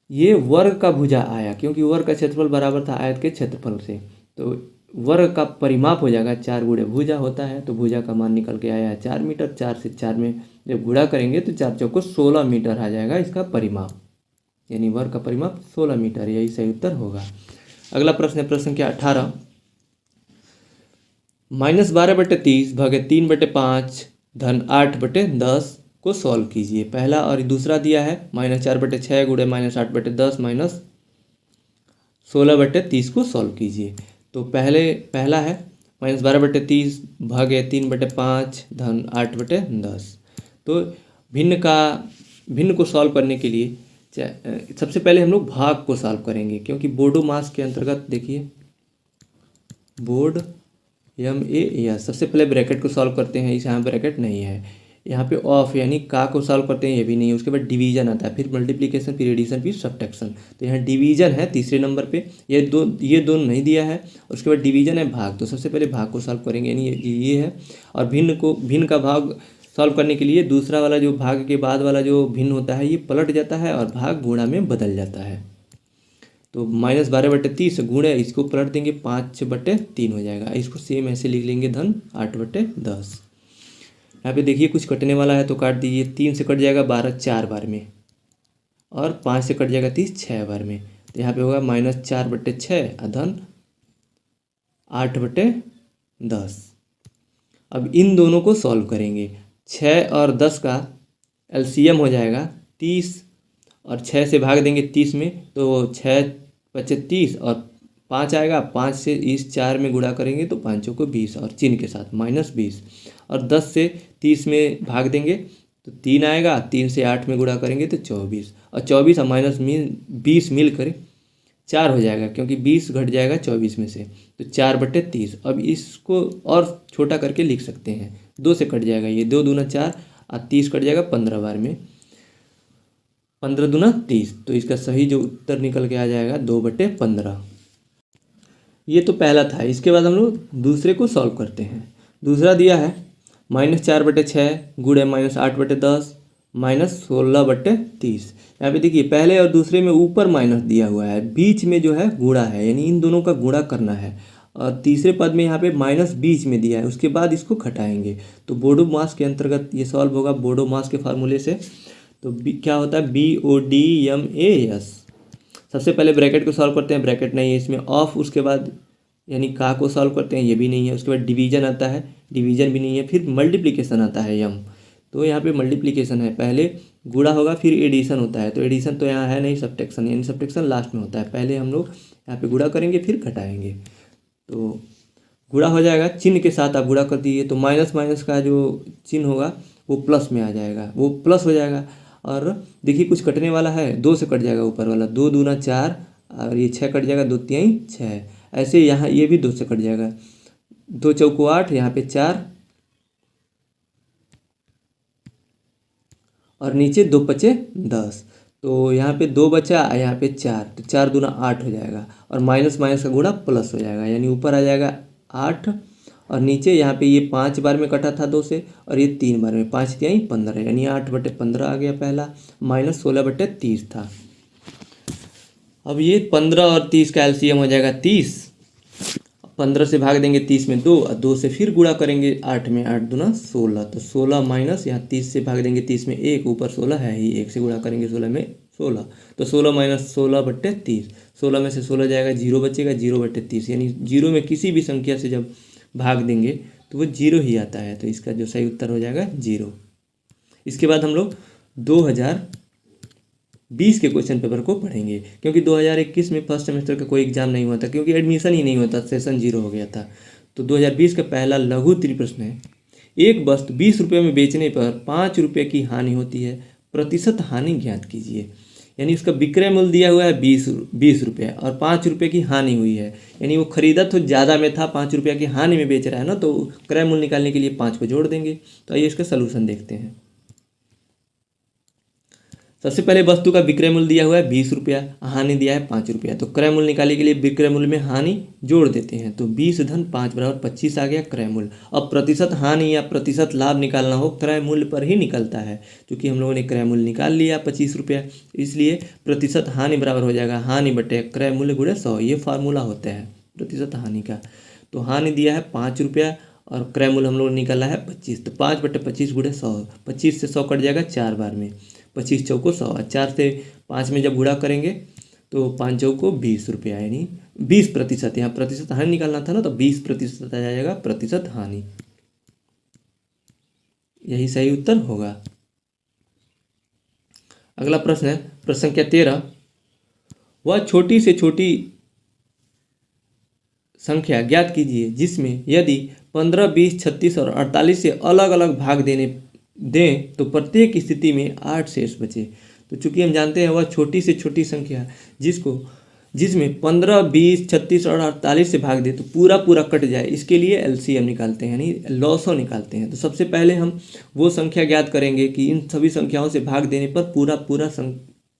ये वर्ग का भुजा आया, क्योंकि वर्ग का क्षेत्रफल बराबर था आयत के क्षेत्रफल से, तो वर्ग का परिमाप हो जाएगा 4 गुणे भुजा होता है, तो भुजा का मान निकल के आया है 4 मीटर। 4 से 4 में जब गुणा करेंगे तो 4 चौको 16 मीटर आ जाएगा इसका परिमाप, यानी वर्ग का परिमाप 16 मीटर, यही सही उत्तर होगा। अगला प्रश्न है प्रश्न संख्या 18। -12/30 भागे 3/5 धन 8/10 को सॉल्व कीजिए। पहला और दूसरा दिया है -4/6 गुणे -8/10 माइनस 16/30 को सॉल्व कीजिए। तो पहला है -12/30 भागे 3/5 धन 8/10। तो भिन्न को सॉल्व करने के लिए सबसे पहले हम लोग भाग को सॉल्व करेंगे, क्योंकि बोडो मास के अंतर्गत देखिए बोर्ड MAS, सबसे पहले ब्रैकेट को सॉल्व करते हैं। इस यहाँ ब्रैकेट नहीं है, यहाँ पे ऑफ यानी का को सॉल्व करते हैं, ये भी नहीं है। उसके बाद डिवीजन आता है, फिर मल्टीप्लिकेशन, फिर एडिशन, फिर सब्ट्रैक्शन। तो यहाँ डिवीजन है तीसरे नंबर पे, ये दो नहीं दिया है। उसके बाद डिवीजन है भाग, तो सबसे पहले भाग को सॉल्व करेंगे, यानी ये है। और भिन्न का भाग सॉल्व करने के लिए दूसरा वाला जो भाग के बाद वाला जो भिन्न होता है ये पलट जाता है और भाग गुणा में बदल जाता है। तो -12/30 गुणे इसको पलट देंगे 5/3 हो जाएगा। इसको सेम ऐसे लिख लेंगे धन 8/10। यहाँ पे देखिए कुछ कटने वाला है तो काट दीजिए। 3 से कट जाएगा 12 4 बार में, और 5 से कट जाएगा 30 6 बार में। तो यहाँ पे होगा -4/6 धन 8/10। अब इन दोनों को सॉल्व करेंगे। 6 और 10 का LCM हो जाएगा 30, और 6 से भाग देंगे 30 में तो 6 बचे 30, और 5 आएगा। 5 से इस 4 में गुणा करेंगे तो 5 को 20, और चिन्ह के साथ -20। और 10 से 30 में भाग देंगे तो 3 आएगा। 3 से 8 में गुणा करेंगे तो 24, और 24 और -20 मिल कर 4 हो जाएगा, क्योंकि 20 घट जाएगा 24 में से, तो 4/30। अब इसको और छोटा करके लिख सकते हैं, 2 से कट जाएगा, ये 2 दूना 4 और 30 कट जाएगा 15 बार में, 15 दूना 30। तो इसका सही जो उत्तर निकल के आ जाएगा 2/15। ये तो पहला था। इसके बाद हम लोग दूसरे को सॉल्व करते हैं। दूसरा दिया है -4/6 गुणे -8/10 -16/30। यहाँ पे देखिए पहले और दूसरे में ऊपर माइनस दिया हुआ है, बीच में जो है गुणा है, यानी इन दोनों का गुणा करना है। और तीसरे पद में यहाँ पे माइनस बीच में दिया है, उसके बाद इसको घटाएंगे। तो बोडो मास के अंतर्गत ये सॉल्व होगा बोडो मास के फार्मूले से। तो क्या होता है BODMAS। सबसे पहले ब्रैकेट को सॉल्व करते हैं, ब्रैकेट नहीं है इसमें, ऑफ। उसके बाद यानी का को सॉल्व करते हैं, ये भी नहीं है। उसके बाद डिवीजन आता है, डिवीजन भी नहीं है। फिर मल्टीप्लिकेशन आता है M। तो यहाँ पे मल्टीप्लिकेशन है, पहले गुणा होगा फिर एडिशन होता है। तो एडिशन तो यहाँ है नहीं, सब्ट्रैक्शन, यानी सब्ट्रैक्शन लास्ट में होता है। पहले हम लोग यहाँ पे गुणा करेंगे फिर घटाएंगे। तो गुणा हो जाएगा, चिन्ह के साथ आप गुणा कर दीजिए, तो माइनस माइनस का जो चिन्ह होगा वो प्लस में आ जाएगा, वो प्लस हो जाएगा। और देखिए कुछ कटने वाला है, 2 से कट जाएगा ऊपर वाला, 2 दूना 4, और ये 6 कट जाएगा, 2 3 6। ऐसे यहाँ ये भी 2 से कट जाएगा, 2 चौको 8, यहाँ पे 4, और नीचे 2 पचे 10। तो यहाँ पे 2 बचा, यहाँ पे 4, तो 4 दूना 8 हो जाएगा, और माइनस माइनस का गुणा प्लस हो जाएगा, यानी ऊपर आ जाएगा 8 और नीचे यहाँ पे ये 5 बार में कटा था 2 से, और ये 3 बार में, 5×3 = 15, यानी 8/15 आ गया पहला, माइनस 16/30 था। अब ये 15 और 30 का एलसीएम हो जाएगा 30। 15 से भाग देंगे 30 में 2, और 2 से फिर गुणा करेंगे 8 में, 8×2 = 16, तो 16 माइनस यहाँ 30 से भाग देंगे 30 में 1, ऊपर 16 है ही, 1 से गुणा करेंगे 16 में 16, तो 16 माइनस 16/30, 16 में से 16 जाएगा, 0 बचेगा, 0/30, यानी 0 में किसी भी संख्या से जब भाग देंगे तो वो 0 ही आता है, तो इसका जो सही उत्तर हो जाएगा 0। इसके बाद हम लोग 2020 के क्वेश्चन पेपर को पढ़ेंगे, क्योंकि 2021 में फर्स्ट सेमेस्टर का कोई एग्जाम नहीं हुआ था, क्योंकि एडमिशन ही नहीं हुआ था, सेशन 0 हो गया था। तो 2020 का पहला लघु त्रिप्रश्न है, एक वस्तु 20 रुपये में बेचने पर 5 रुपये की हानि होती है, प्रतिशत हानि ज्ञात कीजिए। यानी उसका विक्रय मूल्य दिया हुआ है 20 रुपये और 5 रुपये की हानि हुई है, यानी वो खरीदा तो ज़्यादा में था, 5 रुपये की हानि में बेच रहा है ना, तो क्रय मूल्य निकालने के लिए 5 को जोड़ देंगे। तो आइए इसका सलूशन देखते हैं। सबसे पहले वस्तु का विक्रय मूल्य दिया हुआ है 20 रुपया, हानि दिया है 5 रुपया, तो क्रय मूल्य निकालने के लिए विक्रय मूल्य में हानि जोड़ देते हैं, तो 20 + 5 = 25 आ गया क्रय मूल्य। अब प्रतिशत हानि या प्रतिशत लाभ निकालना हो क्रय मूल्य पर ही निकलता है, क्योंकि हम लोगों ने क्रय मूल्य निकाल लिया 25 रुपया, इसलिए प्रतिशत हानि बराबर हो जाएगा हानि बटे क्रय मूल्य × 100, ये फार्मूला होता है प्रतिशत हानि का। तो हानि दिया है 5 रुपया और क्रय मूल्य हम लोग निकाला है 25, तो 5/25 × 100, 25 से 100 कट जाएगा 4 बार में, 25 चौको 100, 4 से 5 में जब गुणा करेंगे तो 5 चौको 20 रुपया, यानी 20%। यहाँ प्रतिशत हानि निकालना था ना, तो 20% आ जाएगा प्रतिशत हानि, यही सही उत्तर होगा। अगला प्रश्न है प्रश्न संख्या 13, वह छोटी से छोटी संख्या ज्ञात कीजिए जिसमें यदि 15, 20, 36 और 48 से अलग अलग भाग दें तो प्रत्येक स्थिति में 8 शेष बचे। तो चूंकि हम जानते हैं वह छोटी से छोटी संख्या जिसमें 15, 20, 36 और 48 से भाग दे तो पूरा पूरा कट जाए, इसके लिए एलसीएम निकालते हैं, यानी लॉसो निकालते हैं। तो सबसे पहले हम वो संख्या ज्ञात करेंगे कि इन सभी संख्याओं से भाग देने पर पूरा पूरा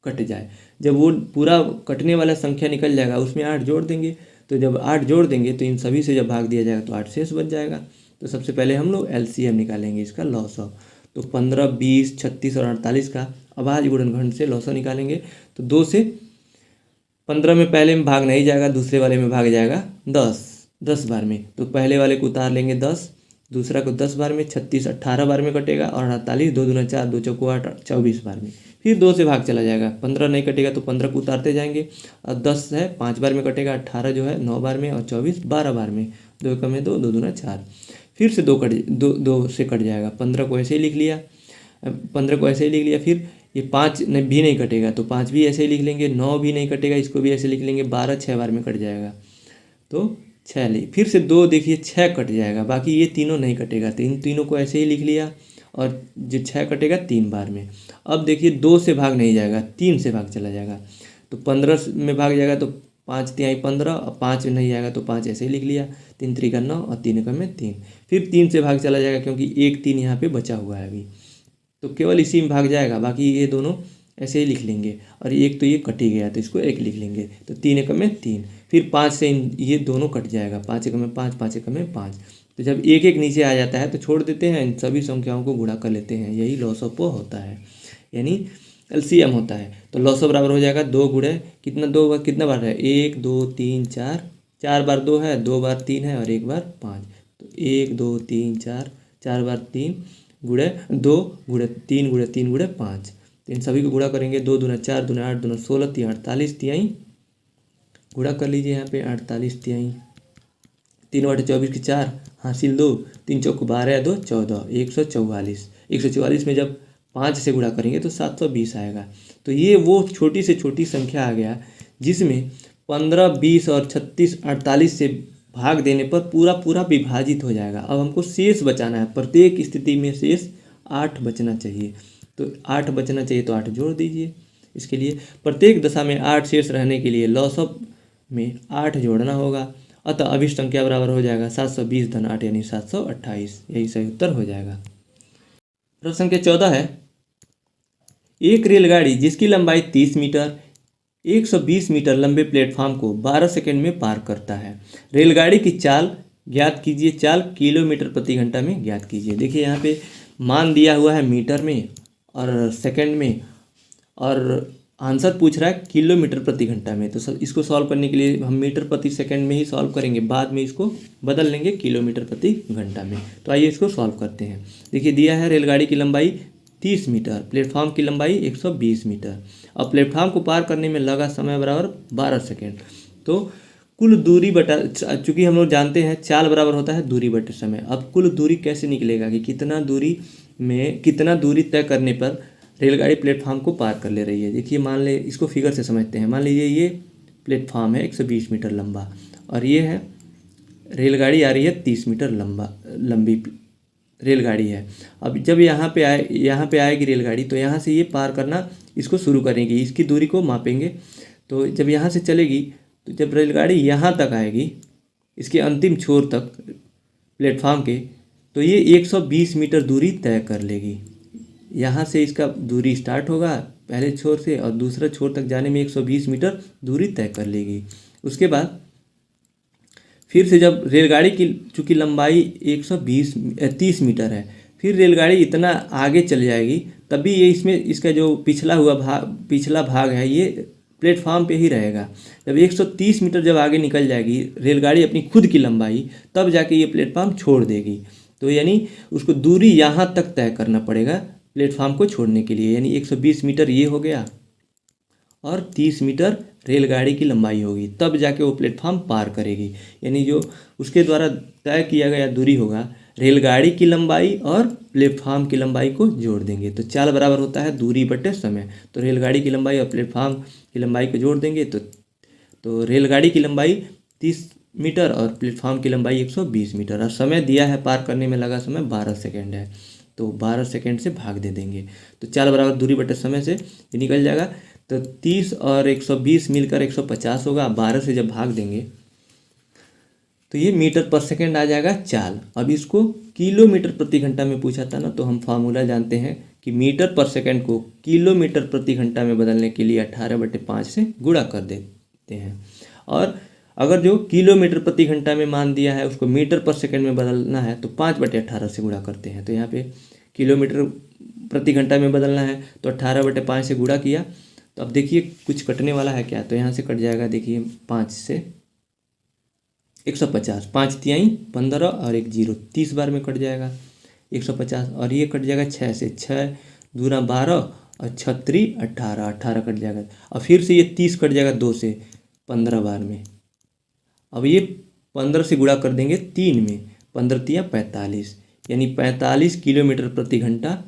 कट जाए। जब वो पूरा कटने वाला संख्या निकल जाएगा उसमें 8 जोड़ देंगे, तो जब 8 जोड़ देंगे तो इन सभी से जब भाग दिया जाएगा तो 8 शेष बच जाएगा। तो सबसे पहले हम लोग एलसीएम निकालेंगे इसका लॉसो, तो 15, 20, 36 और 48 का अभाज्य गुणनखंड से लॉसो निकालेंगे। तो 2 से 15 में पहले में भाग नहीं जाएगा, दूसरे वाले में भाग जाएगा 10 बार में, तो पहले वाले को उतार लेंगे 10, दूसरा को 10 बार में, 36 18 बार में कटेगा, और 48 2 दूना 4, 2 चौको 8 24 बार में। फिर 2 से भाग चला जाएगा, 15 नहीं कटेगा तो 15 को उतारते जाएंगे, और 10 है 5 बार में कटेगा, 18 जो है 9 बार में, और 24 12 बार में, 2 कम है 2, 2 दूना 4, फिर से 2 से कट जाएगा। 15 को ऐसे ही लिख लिया, 15 को ऐसे ही लिख लिया, फिर ये 5 भी नहीं कटेगा तो 5 भी ऐसे ही लिख लेंगे, 9 भी नहीं कटेगा, इसको भी ऐसे लिख लेंगे, 12 6 बार में कट जाएगा, तो 6 ली, फिर से 2 देखिए 6 कट जाएगा, बाकी ये तीनों नहीं कटेगा, तो इन तीनों को ऐसे ही लिख लिया, और जो 6 कटेगा 3 बार में। अब देखिए 2 से भाग नहीं जाएगा, 3 से भाग चला जाएगा, तो 15 में भाग जाएगा तो 5 तिहाई 15, और 5 में नहीं आएगा तो 5 ऐसे ही लिख लिया, 3 त्रिका 9 और 3 एकम में 3, फिर 3 से भाग चला जाएगा क्योंकि 1 3 यहाँ पे बचा हुआ है अभी, तो केवल इसी में भाग जाएगा, बाकी ये दोनों ऐसे ही लिख लेंगे, और एक तो ये कट ही गया तो इसको 1 लिख लेंगे, तो 3 एकम में 3, फिर 5 से ये दोनों कट जाएगा, 5 एकम में 5, 5 एकम में 5, तो जब एक एक नीचे आ जाता है तो छोड़ देते हैं, इन सभी संख्याओं को गुणा कर लेते हैं, यही लॉसो होता है, यानी एलसीएम होता है। तो लॉसो बराबर हो जाएगा 2 गुणे कितना बार है, 1 2 3 4, 4 बार 2 है, 2 बार 3 है और 1 बार 5, तो 1 2 3 4, 4 बार 3 गुणे 2 गुणे 3 गुणे 3 गुणे 5, तो इन सभी को गुणा करेंगे, 2 दूना 4 दूना 8 दूना 16 3 48 तिहाई, गुणा कर लीजिए यहाँ पे 48 तिहाई, 3/24 की 4 हासिल 2, 3 चौको 12 2 14, 144, 144 में जब 5 से गुणा करेंगे तो 720 आएगा। तो ये वो छोटी से छोटी संख्या आ गया जिसमें 15, 20 और 36, 48 से भाग देने पर पूरा पूरा विभाजित हो जाएगा। अब हमको शेष बचाना है, प्रत्येक स्थिति में शेष 8 बचना चाहिए, तो 8 बचना चाहिए तो 8 जोड़ दीजिए। इसके लिए प्रत्येक दशा में 8 शेष रहने के लिए लॉसअप में 8 जोड़ना होगा, अतः अभिष्ट संख्या बराबर हो जाएगा 720 धन 8 यानी 728, यही सही उत्तर हो जाएगा। प्रश्न संख्या 14 है, एक रेलगाड़ी जिसकी लंबाई 30 मीटर 120 मीटर लंबे प्लेटफॉर्म को 12 सेकंड में पार करता है। रेलगाड़ी की चाल ज्ञात कीजिए चाल किलोमीटर प्रति घंटा में ज्ञात कीजिए। देखिए यहाँ पे मान दिया हुआ है मीटर में और सेकंड में, और आंसर पूछ रहा है किलोमीटर प्रति घंटा में। तो सब इसको सॉल्व करने के लिए हम मीटर प्रति सेकंड में ही सॉल्व करेंगे, बाद में इसको बदल लेंगे किलोमीटर प्रति घंटा में। तो आइए इसको सॉल्व करते हैं। देखिए दिया है रेलगाड़ी की लंबाई 30 मीटर, प्लेटफॉर्म की लंबाई 120 मीटर और प्लेटफॉर्म को पार करने में लगा समय बराबर 12 सेकेंड। तो कुल दूरी बटा, चूँकि हम लोग जानते हैं चाल बराबर होता है दूरी बटे समय। अब कुल दूरी कैसे निकलेगा कि कितना दूरी तय करने पर रेलगाड़ी प्लेटफॉर्म को पार कर ले रही है। देखिए मान ले, इसको फिगर से समझते हैं। मान लीजिए ये प्लेटफॉर्म है 120 मीटर लंबा और ये है रेलगाड़ी आ रही है 30 मीटर लंबी रेलगाड़ी है। अब जब यहाँ पे आएगी रेलगाड़ी, तो यहाँ से ये पार करना इसको शुरू करेंगी, इसकी दूरी को मापेंगे। तो जब यहाँ से चलेगी, तो जब रेलगाड़ी यहाँ तक आएगी, इसके अंतिम छोर तक प्लेटफॉर्म के, तो ये 120 मीटर दूरी तय कर लेगी। यहाँ से इसका दूरी स्टार्ट होगा पहले छोर से और दूसरा छोर तक जाने में 120 मीटर दूरी तय कर लेगी। उसके बाद फिर से जब रेलगाड़ी की चूँकि लंबाई 30 मीटर है, फिर रेलगाड़ी इतना आगे चल जाएगी, तभी ये इसका जो पिछला भाग है ये प्लेटफॉर्म पे ही रहेगा। जब 130 मीटर जब आगे निकल जाएगी रेलगाड़ी अपनी खुद की लंबाई, तब जाके ये प्लेटफॉर्म छोड़ देगी। तो यानी उसको दूरी यहाँ तक तय करना पड़ेगा प्लेटफॉर्म को छोड़ने के लिए। यानी 120 मीटर ये हो गया और 30 मीटर रेलगाड़ी की लंबाई होगी, तब जाके वो प्लेटफॉर्म पार करेगी। यानी जो उसके द्वारा तय किया गया दूरी होगा, रेलगाड़ी की लंबाई और प्लेटफॉर्म की लंबाई को जोड़ देंगे। तो चाल बराबर होता है दूरी बटे समय। तो रेलगाड़ी की लंबाई और प्लेटफॉर्म की लंबाई को जोड़ देंगे तो रेलगाड़ी की लंबाई 30 मीटर और प्लेटफॉर्म की लंबाई 120 मीटर और समय दिया है पार करने में लगा समय 12 सेकेंड है। तो 12 सेकेंड से भाग दे देंगे, तो चाल बराबर दूरी बटे समय से ये निकल जाएगा। तो 30 और 120 मिलकर 150 होगा। 12 से जब भाग देंगे तो ये मीटर पर सेकेंड आ जाएगा चाल। अब इसको किलोमीटर प्रति घंटा में पूछा था ना, तो हम फार्मूला जानते हैं कि मीटर पर सेकेंड को किलोमीटर प्रति घंटा में बदलने के लिए 18/5 से गुणा कर देते हैं। और अगर जो किलोमीटर प्रति घंटा में मान दिया है उसको मीटर पर सेकेंड में बदलना है तो 5/18 से गुणा करते हैं। तो यहाँ पे किलोमीटर प्रति घंटा में बदलना है तो 18/5 से गुणा किया। तो अब देखिए कुछ कटने वाला है क्या, तो यहाँ से कट जाएगा। देखिए 5 से 150, 5 तिहाई 15 और 1 0, 30 बार में कट जाएगा 150। और ये कट जाएगा 6 से, 6 दूना 12 और 6 3 18, 18 कट जाएगा। और फिर से ये 30 कट जाएगा 2 से 15 बार में। अब ये 15 से गुणा कर देंगे 3 में, 15 तिया 45, यानी 45 किलोमीटर प्रति घंटा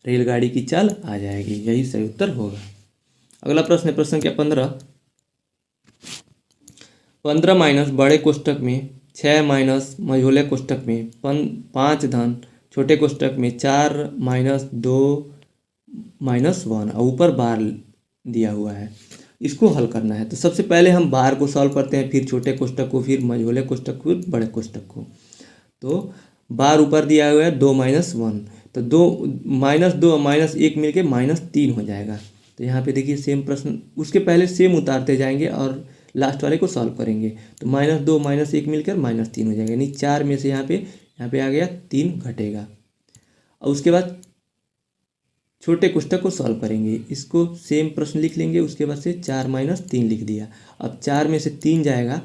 रेलगाड़ी की चाल आ जाएगी। यही सही उत्तर होगा। अगला प्रश्न है प्रश्न संख्या 15 माइनस बड़े कोष्टक में 6 माइनस मझोले कोष्टक में 5 धन छोटे कोष्टक में 4 माइनस 2 माइनस 1 और ऊपर बार दिया हुआ है। इसको हल करना है। तो सबसे पहले हम बार को सॉल्व करते हैं, फिर छोटे कोष्टक को, फिर मझोले कोष्टक को, फिर बड़े कोष्टक को। तो बार ऊपर दिया हुआ है 2 माइनस 1, तो 2 और -1 मिलके -3 हो जाएगा। तो यहाँ पे देखिए सेम प्रश्न, उसके पहले सेम उतारते जाएंगे और लास्ट वाले को सॉल्व करेंगे। तो -2 -1 मिलकर -3 हो जाएगा, यानी 4 में से यहाँ पे आ गया 3 घटेगा। और उसके बाद छोटे कोष्टक को सॉल्व करेंगे, इसको सेम प्रश्न लिख लेंगे। उसके बाद से 4 - 3 लिख दिया। अब 4 में से 3 जाएगा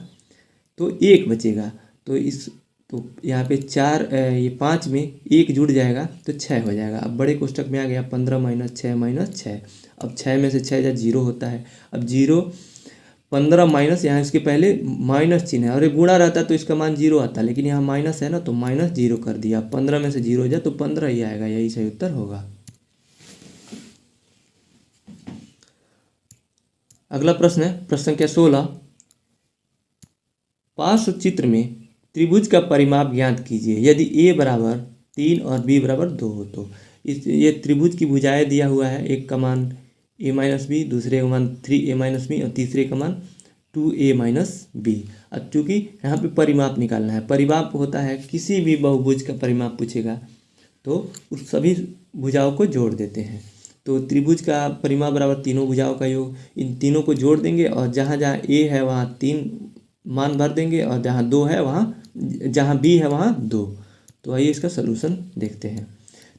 तो 1 बचेगा। तो यहाँ पे 5 में 1 जुड़ जाएगा तो 6 हो जाएगा। अब बड़े कोष्टक में आ गया 15 - 6 - 6। अब 6 में से 6 0 होता है। अब 0 15 माइनस, यहाँ इसके पहले माइनस चिन्ह है और ये गुणा रहता तो इसका मान 0 आता, लेकिन यहाँ माइनस है ना तो -0 कर दिया। 15 में से 0 हो जाए तो 15 ही आएगा। यही सही उत्तर होगा। अगला प्रश्न है प्रश्न संख्या 16। पार्श्व चित्र में त्रिभुज का परिमाप ज्ञात कीजिए यदि a बराबर 3 और b बराबर 2 हो। तो ये त्रिभुज की भुजाएं दिया हुआ है। एक का मान a - b, दूसरे का मान 3a - b और तीसरे का मान 2a - b। अब चूँकि यहाँ पे परिमाप निकालना है, परिमाप होता है किसी भी बहुभुज का परिमाप पूछेगा तो उस सभी भुजाओं को जोड़ देते हैं। तो त्रिभुज का परिमाप बराबर तीनों भुजाओं का योग, इन तीनों को जोड़ देंगे और जहाँ जहाँ a है वहाँ 3 मान भर देंगे और जहाँ 2 है वहाँ जहाँ बी है वहाँ 2। तो आइए इसका सलूशन देखते हैं।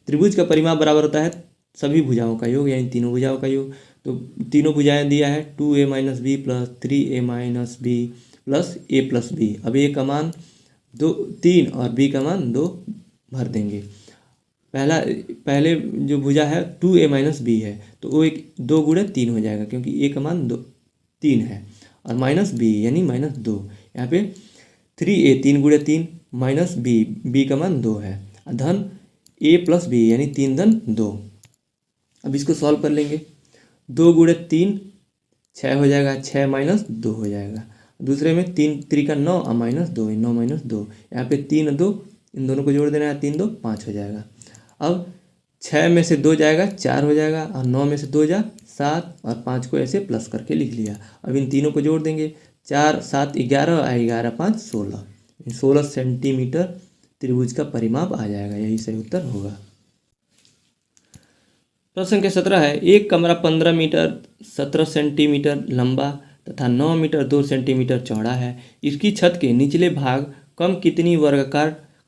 त्रिभुज का परिमाप बराबर होता है सभी भुजाओं का योग, यानी तीनों भुजाओं का योग। तो तीनों भुजाएं दिया है 2a - b plus 3a - b plus a plus b। अब a का मान 3 और b का मान 2 भर देंगे। पहले जो भुजा है 2a - b है, तो वो 2 गुणे 3 हो जाएगा, क्योंकि a का मान 3 है, और माइनस b यानी -2। यहाँ पे 3a 3 गुणे 3 माइनस b का मान 2 है, धन a प्लस b यानी 3 धन 2। अब इसको सॉल्व कर लेंगे। 2 गुणे 3 6 हो जाएगा, 6 माइनस 2 हो जाएगा। दूसरे में 3 3 का 9 और -2 9 - 2। यहाँ पे 3 2 इन दोनों को जोड़ देना है, 3 2 5 हो जाएगा। अब 6 में से 2 जाएगा 4 हो जाएगा, और 9 में से 2 जा 7, और 5 को ऐसे प्लस करके लिख लिया। अब इन तीनों को जोड़ देंगे, 4 7 11 और 11 5 16। 16 सेंटीमीटर त्रिभुज का परिमाप आ जाएगा, यही सही उत्तर होगा। प्रश्न संख्या 17 है, एक कमरा 15 मीटर 17 सेंटीमीटर लंबा तथा 9 मीटर 2 सेंटीमीटर चौड़ा है। इसकी छत के निचले भाग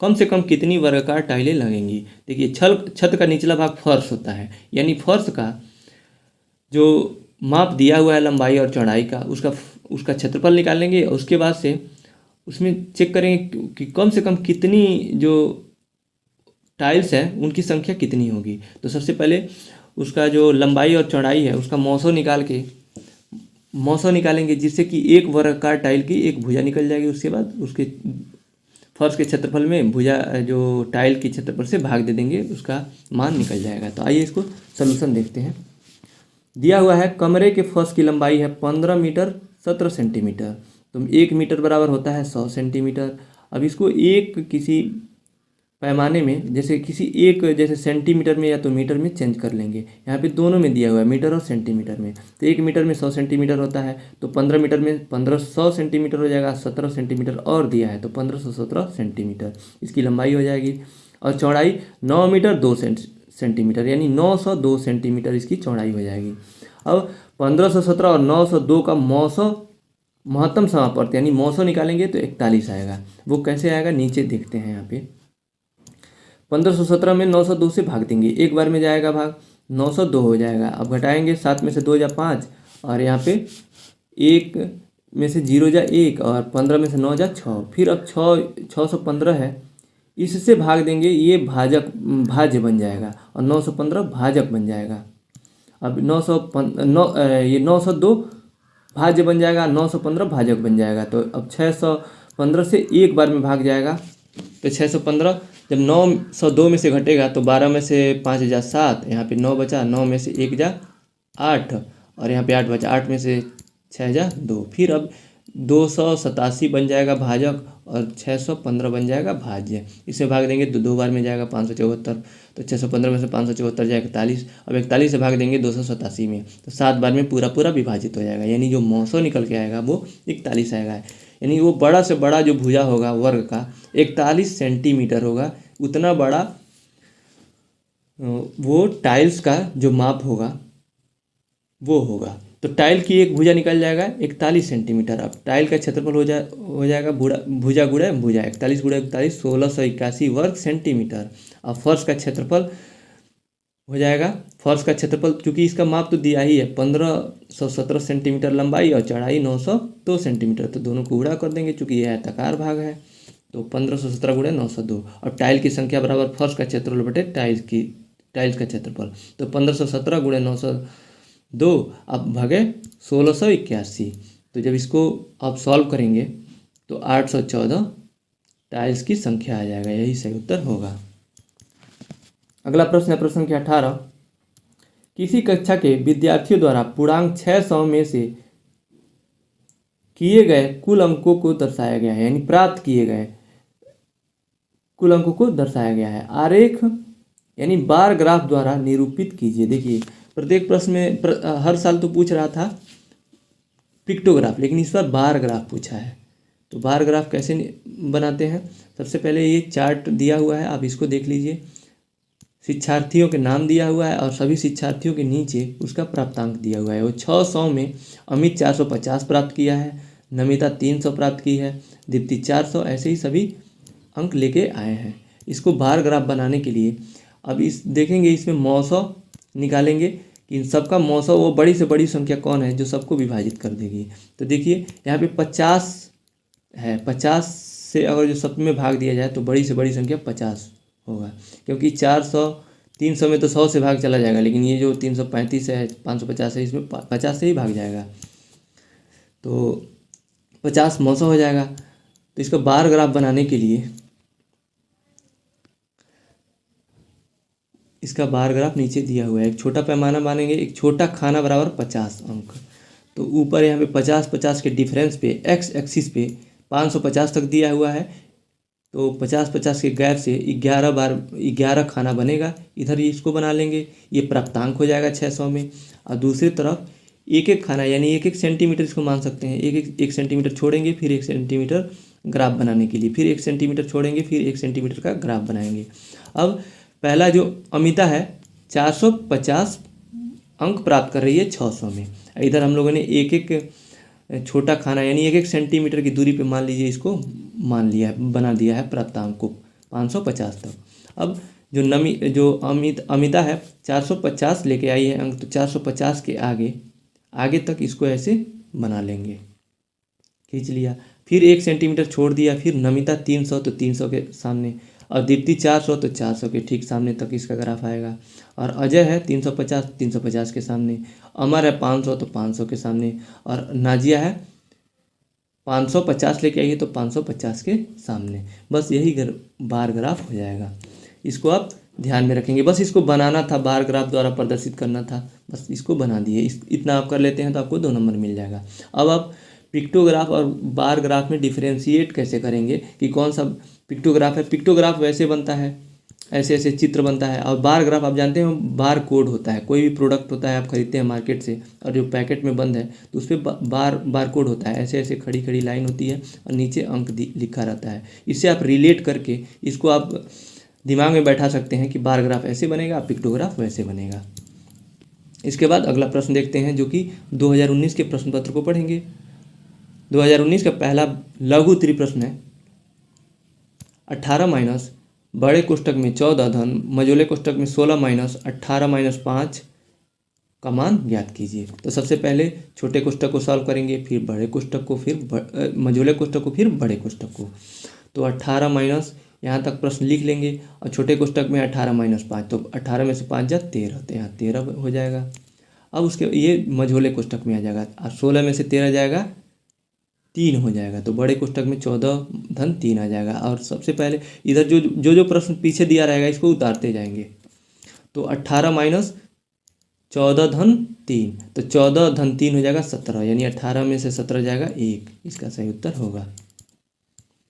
कम से कम कितनी वर्गाकार टाइलें लगेंगी। देखिए, छत का निचला भाग फर्श होता है, यानी फर्श का जो माप दिया हुआ है लंबाई और चौड़ाई का, उसका क्षेत्रफल निकाल लेंगे, और उसके बाद से उसमें चेक करेंगे कि कम से कम कितनी जो टाइल्स हैं उनकी संख्या कितनी होगी। तो सबसे पहले उसका जो लंबाई और चौड़ाई है उसका मौसो निकालेंगे, जिससे कि एक वर्गाकार टाइल की एक भुजा निकल जाएगी। उसके बाद उसके फर्श के क्षेत्रफल में भुजा जो टाइल के क्षेत्रफल से भाग दे देंगे, उसका मान निकल जाएगा। तो आइए इसको सलूशन देखते हैं। दिया हुआ है कमरे के फर्श की लंबाई है 15 मीटर 17 सेंटीमीटर, तो 1 मीटर बराबर होता है 100 सेंटीमीटर। अब इसको एक किसी पैमाने में, जैसे सेंटीमीटर में या तो मीटर में चेंज कर लेंगे। यहाँ पे दोनों में दिया हुआ है, मीटर और सेंटीमीटर में। तो 1 मीटर में 100 सेंटीमीटर होता है, तो 15 मीटर में 1500 सेंटीमीटर हो जाएगा। 17 सेंटीमीटर और दिया है, तो 1517 सेंटीमीटर इसकी लंबाई हो जाएगी। और चौड़ाई 9 मीटर 2 सेंटीमीटर, यानी 902 सेंटीमीटर इसकी चौड़ाई हो जाएगी। अब 1517 और 902 का महत्तम समापर्त यानी मौसो निकालेंगे तो 41 आएगा। वो कैसे आएगा नीचे देखते हैं। यहाँ पे 1517 में 902 से भाग देंगे, एक बार में जाएगा भाग, 902 हो जाएगा। अब घटाएंगे, 7 में से 2 जा 5, और यहाँ पे 1 में से 0 जा 1, और 15 में से 9 जा 6। फिर अब 615 है, इससे भाग देंगे, ये भाज्य बन जाएगा, और 915 भाजक बन जाएगा। अब 902 भाज्य बन जाएगा, 915 भाजक बन जाएगा। तो अब 615 से एक बार में भाग जाएगा, तो 615 जब 902 में से घटेगा तो 12 में से 5 जा 7, यहाँ पे 9 बचा, 9 में से 1 जा 8, और यहाँ पे 8 बचा, 8 में से 6 जा 2। फिर अब 287 बन जाएगा भाजक, और 615 बन जाएगा भाज्य। इसे भाग देंगे तो 2 बार में जाएगा 574, तो 615 में से 574 जाएगा 41। अब 41 से भाग देंगे 287 में, तो 7 बार में पूरा विभाजित हो जाएगा, यानी जो मौसो निकल के आएगा वो 41 आएगा। यानी वो बड़ा से बड़ा जो भुजा होगा वर्ग का 41 सेंटीमीटर होगा, उतना बड़ा वो टाइल्स का जो माप होगा वो होगा। तो टाइल की एक भुजा निकल जाएगा 41 सेंटीमीटर। अब टाइल का क्षेत्रफल हो जाएगा भुजा गुणा भुजा, 41 गुणा 41 1681 वर्ग सेंटीमीटर। अब फर्श का क्षेत्रफल हो जाएगा, फर्श का क्षेत्रफल चूँकि इसका माप तो दिया ही है 1517 सेंटीमीटर लंबाई और चौड़ाई 902 सेंटीमीटर, तो दोनों को गुणा कर देंगे चूँकि यह आयताकार भाग है। तो 1517 गुणा 902, और टाइल की संख्या बराबर फर्श का क्षेत्रफल बटे टाइल्स का क्षेत्रफल। तो 1517 गुणा 902 अब भागे 1681। तो जब इसको आप सॉल्व करेंगे तो 814 टाइल्स की संख्या आ जाएगा, यही सही उत्तर होगा। अगला प्रश्न है प्रश्न संख्या 18। किसी कक्षा के विद्यार्थियों द्वारा पूर्णांक 600 में से किए गए कुल अंकों को दर्शाया गया है, यानी प्राप्त किए गए कुल अंकों को दर्शाया गया है। आरेख यानी बार ग्राफ द्वारा निरूपित कीजिए। देखिए, प्रत्येक प्रश्न में हर साल तो पूछ रहा था पिक्टोग्राफ, लेकिन इस बार बार ग्राफ पूछा है। तो बार ग्राफ कैसे बनाते हैं, सबसे पहले ये चार्ट दिया हुआ है, आप इसको देख लीजिए। शिक्षार्थियों के नाम दिया हुआ है और सभी शिक्षार्थियों के नीचे उसका प्राप्तांक दिया हुआ है। वो 600 में अमित 450 प्राप्त किया है, नमिता 300 प्राप्त की है, दीप्ति 400, ऐसे ही सभी अंक लेके आए हैं। इसको बार ग्राफ बनाने के लिए अब इस देखेंगे, इसमें मौसौ निकालेंगे कि इन सबका मौसौ वो बड़ी से बड़ी संख्या कौन है जो सबको विभाजित कर देगी। तो देखिए यहाँ पे 50 है, 50 से अगर जो सब में भाग दिया जाए तो बड़ी से बड़ी संख्या 50 होगा, क्योंकि 400 300 में तो 100 से भाग चला जाएगा, लेकिन ये जो 335 है 550 है, इसमें 50 से ही भाग जाएगा, तो 50 मौसौ हो जाएगा। तो इसका बार ग्राफ बनाने के लिए इसका बार ग्राफ नीचे दिया हुआ है। एक छोटा पैमाना मानेंगे, एक छोटा खाना बराबर 50 अंक। तो ऊपर यहाँ पे 50-50 के डिफरेंस पे एक्स एक्सिस पे 550 तक दिया हुआ है, तो 50-50 के गैप से 11 बार 11 खाना बनेगा। इधर ही इसको बना लेंगे, ये प्राप्तांक हो जाएगा 600 में। और दूसरी तरफ एक एक खाना यानी एक एक सेंटीमीटर इसको मान सकते हैं, एक सेंटीमीटर छोड़ेंगे, फिर 1 सेंटीमीटर ग्राफ बनाने के लिए, फिर 1 सेंटीमीटर छोड़ेंगे, फिर 1 सेंटीमीटर का ग्राफ बनाएंगे। अब पहला जो अमिता है 450 अंक प्राप्त कर रही है 600 में। इधर हम लोगों ने एक एक छोटा खाना यानी एक एक सेंटीमीटर की दूरी पे मान लीजिए इसको मान लिया है, बना दिया है प्राप्तांक को 550 तक। अब जो अमिता है 450 लेके आई है अंक, तो 450 के आगे तक इसको ऐसे बना लेंगे, खींच लिया, फिर 1 सेंटीमीटर छोड़ दिया, फिर नमिता 300 तो 300 के सामने, और दीप्ति 400 तो 400 के ठीक सामने तक इसका ग्राफ आएगा, और अजय है 350 के सामने, अमर है 500 तो 500 के सामने, और नाजिया है 550 लेके आई है तो 550 के सामने। बस यही बार ग्राफ हो जाएगा। इसको आप ध्यान में रखेंगे, बस इसको बनाना था, बार ग्राफ द्वारा प्रदर्शित करना था, बस इसको बना दिए। इतना आप कर लेते हैं तो आपको 2 नंबर मिल जाएगा। अब आप पिक्टोग्राफ और बार ग्राफ में डिफरेंशिएट कैसे करेंगे कि कौन सा पिक्टोग्राफ है। पिक्टोग्राफ वैसे बनता है, ऐसे ऐसे चित्र बनता है, और बार ग्राफ आप जानते हैं बार कोड होता है। कोई भी प्रोडक्ट होता है आप खरीदते हैं मार्केट से और जो पैकेट में बंद है तो उस पर बार कोड होता है, ऐसे ऐसे खड़ी खड़ी लाइन होती है और नीचे अंक लिखा रहता है। इससे आप रिलेट करके इसको आप दिमाग में बैठा सकते हैं कि बार ग्राफ ऐसे बनेगा, पिक्टोग्राफ वैसे बनेगा। इसके बाद अगला प्रश्न देखते हैं, जो कि 2019 के प्रश्न पत्र को पढ़ेंगे। 2019 का पहला लघु उत्तरीय प्रश्न है, 18 माइनस बड़े कोष्टक में 14 धन मझोले कोष्टक में 16 माइनस 18 माइनस 5 का मान ज्ञात कीजिए। तो सबसे पहले छोटे कोष्टक को सॉल्व करेंगे, फिर बड़े कोष्टक को, फिर मझोले कोष्टक को, फिर बड़े कोष्टक को। तो 18 माइनस यहाँ तक प्रश्न लिख लेंगे, और छोटे कोष्टक में 18 माइनस 5, तो 18 में से 5 जा 13, तो यहाँ 13 हो जाएगा। अब उसके ये मझोले कोष्टक में आ जाएगा, और 16 में से 13 जाएगा 3 हो जाएगा, तो बड़े कोष्टक में 14 धन 3 आ जाएगा। और सबसे पहले इधर जो प्रश्न पीछे दिया रहेगा इसको उतारते जाएंगे। तो 18 माइनस 14 धन 3, तो 14 धन 3 हो जाएगा 17, यानी 18 में से 17 जाएगा 1, इसका सही उत्तर होगा।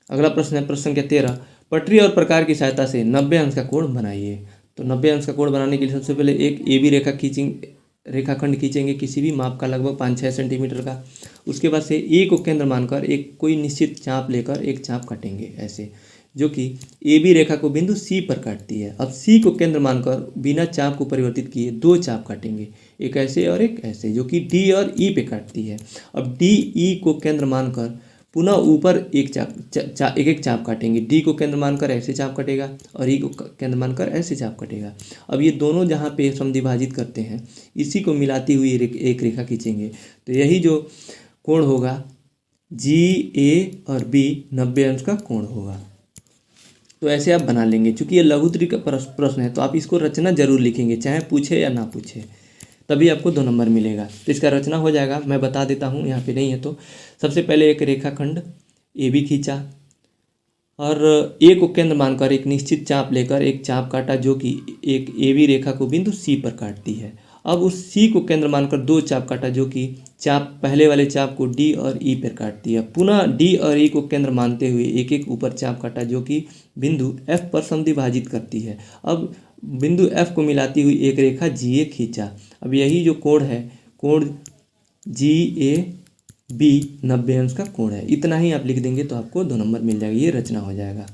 अगला प्रश्न है प्रश्न संख्या 13, पटरी और प्रकार की सहायता से 90 अंश का कोण बनाइए। तो 90 अंश का कोण बनाने के लिए सबसे पहले एक AB रेखाखंड खींचेंगे किसी भी माप का, लगभग 5-6 सेंटीमीटर का। उसके बाद से A को केंद्र मानकर एक कोई निश्चित चाप लेकर एक चाप काटेंगे ऐसे, जो कि AB रेखा को बिंदु C पर काटती है। अब C को केंद्र मानकर बिना चाप को परिवर्तित किए 2 चाप काटेंगे, एक ऐसे और एक ऐसे, जो कि D और E पे काटती है। अब DE को केंद्र मानकर पुनः ऊपर एक चाप काटेंगे। डी को केंद्र मानकर ऐसे चाप कटेगा और ई को केंद्र मानकर ऐसे चाप कटेगा। अब ये दोनों जहाँ पे समद्विभाजित करते हैं इसी को मिलाती हुई एक रेखा खींचेंगे, तो यही जो कोण होगा GA और B 90 अंश का कोण होगा। तो ऐसे आप बना लेंगे। चूँकि ये लघु उत्तरीय का प्रश्न है तो आप इसको रचना जरूर लिखेंगे, चाहे पूछे या ना पूछे, तभी आपको 2 नंबर मिलेगा। तो इसका रचना हो जाएगा, मैं बता देता हूँ, यहाँ पे नहीं है तो। सबसे पहले एक रेखाखंड AB खींचा और A को केंद्र मानकर एक निश्चित चाप लेकर एक चाप काटा, जो कि एक AB रेखा को बिंदु C पर काटती है। अब उस C को केंद्र मानकर 2 चाप काटा, जो कि चाप पहले वाले चाप को D और E पर काटती है। पुनः D और E को केंद्र मानते हुए एक एक ऊपर चाप काटा, जो कि बिंदु F पर समद्विभाजित करती है। अब बिंदु F को मिलाती हुई एक रेखा GA खींचा। अब यही जो कोण है, कोण GAB 90 अंश का कोण है। इतना ही आप लिख देंगे तो आपको 2 नंबर मिल जाएगा, ये रचना हो जाएगा।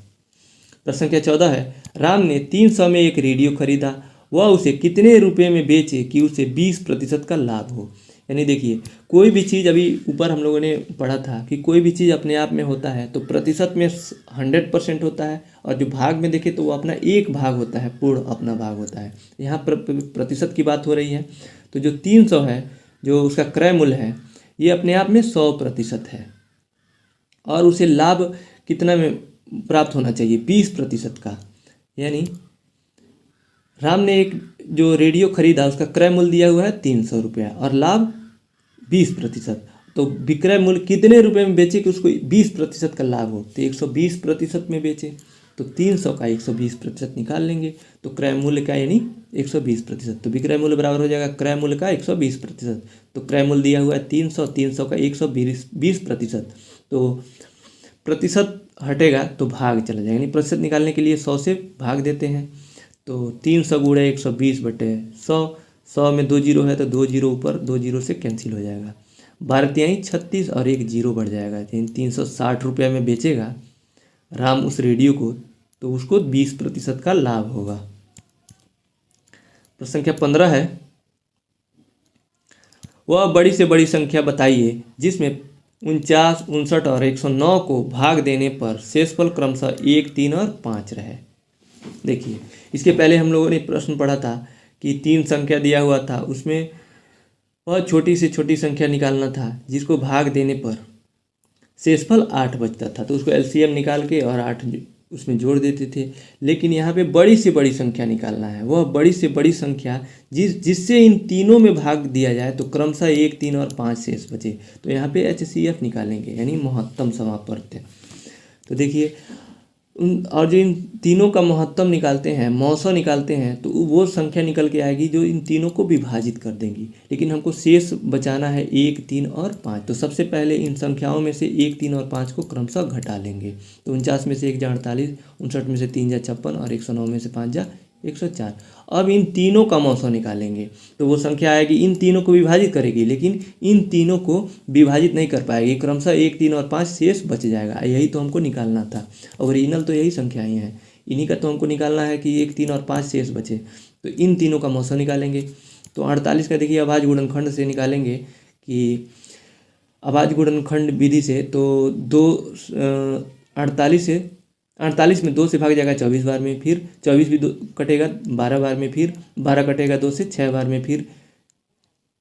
प्रश्न संख्या 14 है, राम ने 300 में एक रेडियो खरीदा, वह उसे कितने रुपए में बेचे कि उसे 20% का लाभ हो। यानी देखिए, कोई भी चीज़, अभी ऊपर हम लोगों ने पढ़ा था कि कोई भी चीज़ अपने आप में होता है तो प्रतिशत में 100% होता है, और जो भाग में देखे तो वो अपना एक भाग होता है, पूर्ण अपना भाग होता है। यहाँ प्रतिशत की बात हो रही है, तो जो 300 है, जो उसका क्रय मूल्य है, ये अपने आप में 100% है, और उसे लाभ कितना में प्राप्त होना चाहिए, 20% का। यानी राम ने एक जो रेडियो खरीदा उसका क्रय मूल्य दिया हुआ है 300 रुपया और लाभ 20%। तो विक्रय मूल्य कितने रुपए में बेचे कि उसको 20% का लाभ हो, तो 120% में बेचे, तो 300 का 120% निकाल लेंगे, तो क्रय मूल्य का यानी 120%, तो विक्रय मूल्य बराबर हो जाएगा क्रय मूल्य का 120%। तो क्रय मूल्य दिया हुआ है 300, 300 का 120%, तो प्रतिशत हटेगा तो भाग चला जाएगा, यानी प्रतिशत निकालने के लिए 100 से भाग देते हैं, तो 300 गुणे 120/100, 100 में 2 जीरो है तो 2 जीरो ऊपर, 2 जीरो से कैंसिल हो जाएगा, 12×3 36 और 1 जीरो बढ़ जाएगा, यानी 360 रुपये में बेचेगा राम उस रेडियो को, तो उसको 20% का लाभ होगा। प्रश्न संख्या 15 है, वह बड़ी से बड़ी संख्या बताइए जिसमें 49, 59 और 109 को भाग देने पर शेषफल क्रमशः 1, 3 और 5 रहे। देखिए, इसके पहले हम लोगों ने प्रश्न पढ़ा था कि 3 संख्या दिया हुआ था, उसमें वह छोटी से छोटी संख्या निकालना था जिसको भाग देने पर शेषफल 8 बचता था, तो उसको एलसीएम निकाल के और 8 उसमें जोड़ देते थे। लेकिन यहाँ पे बड़ी से बड़ी संख्या निकालना है, वह बड़ी से बड़ी संख्या जिससे इन तीनों में भाग दिया जाए तो क्रमशः 1, 3 और 5 शेष बचे, तो यहाँ पे HCF निकालेंगे, यानी महत्तम समापवर्त्य। तो देखिए, और जो इन तीनों का महत्तम निकालते हैं, मौसा निकालते हैं, तो वो संख्या निकल के आएगी जो इन तीनों को विभाजित कर देंगी। लेकिन हमको शेष बचाना है 1, 3 और 5, तो सबसे पहले इन संख्याओं में से 1, 3 और 5 को क्रमशः घटा लेंगे। तो 49 में से 1 जा 48, 59 में से 3 जा 56 और 109 में से 5 जा 104। अब इन तीनों का मौसा निकालेंगे, तो वो संख्या आएगी, इन तीनों को विभाजित करेगी, लेकिन इन तीनों को विभाजित नहीं कर पाएगी, क्रमशः 1, 3 और 5 शेष बच जाएगा। यही तो हमको निकालना था, ओरिजिनल तो यही संख्याएं हैं, इन्हीं का तो हमको निकालना है कि 1, 3 और 5 शेष बचे, तो इन तीनों का मौसा निकालेंगे। तो 48 का देखिए अभाज्य गुणनखंड से निकालेंगे कि अभाज्य गुणनखंड विधि से, तो 48 में 2 से भाग जाएगा 24 बार में, फिर 24 भी 2 कटेगा 12 बार में, फिर 12 कटेगा 2 से 6 बार में, फिर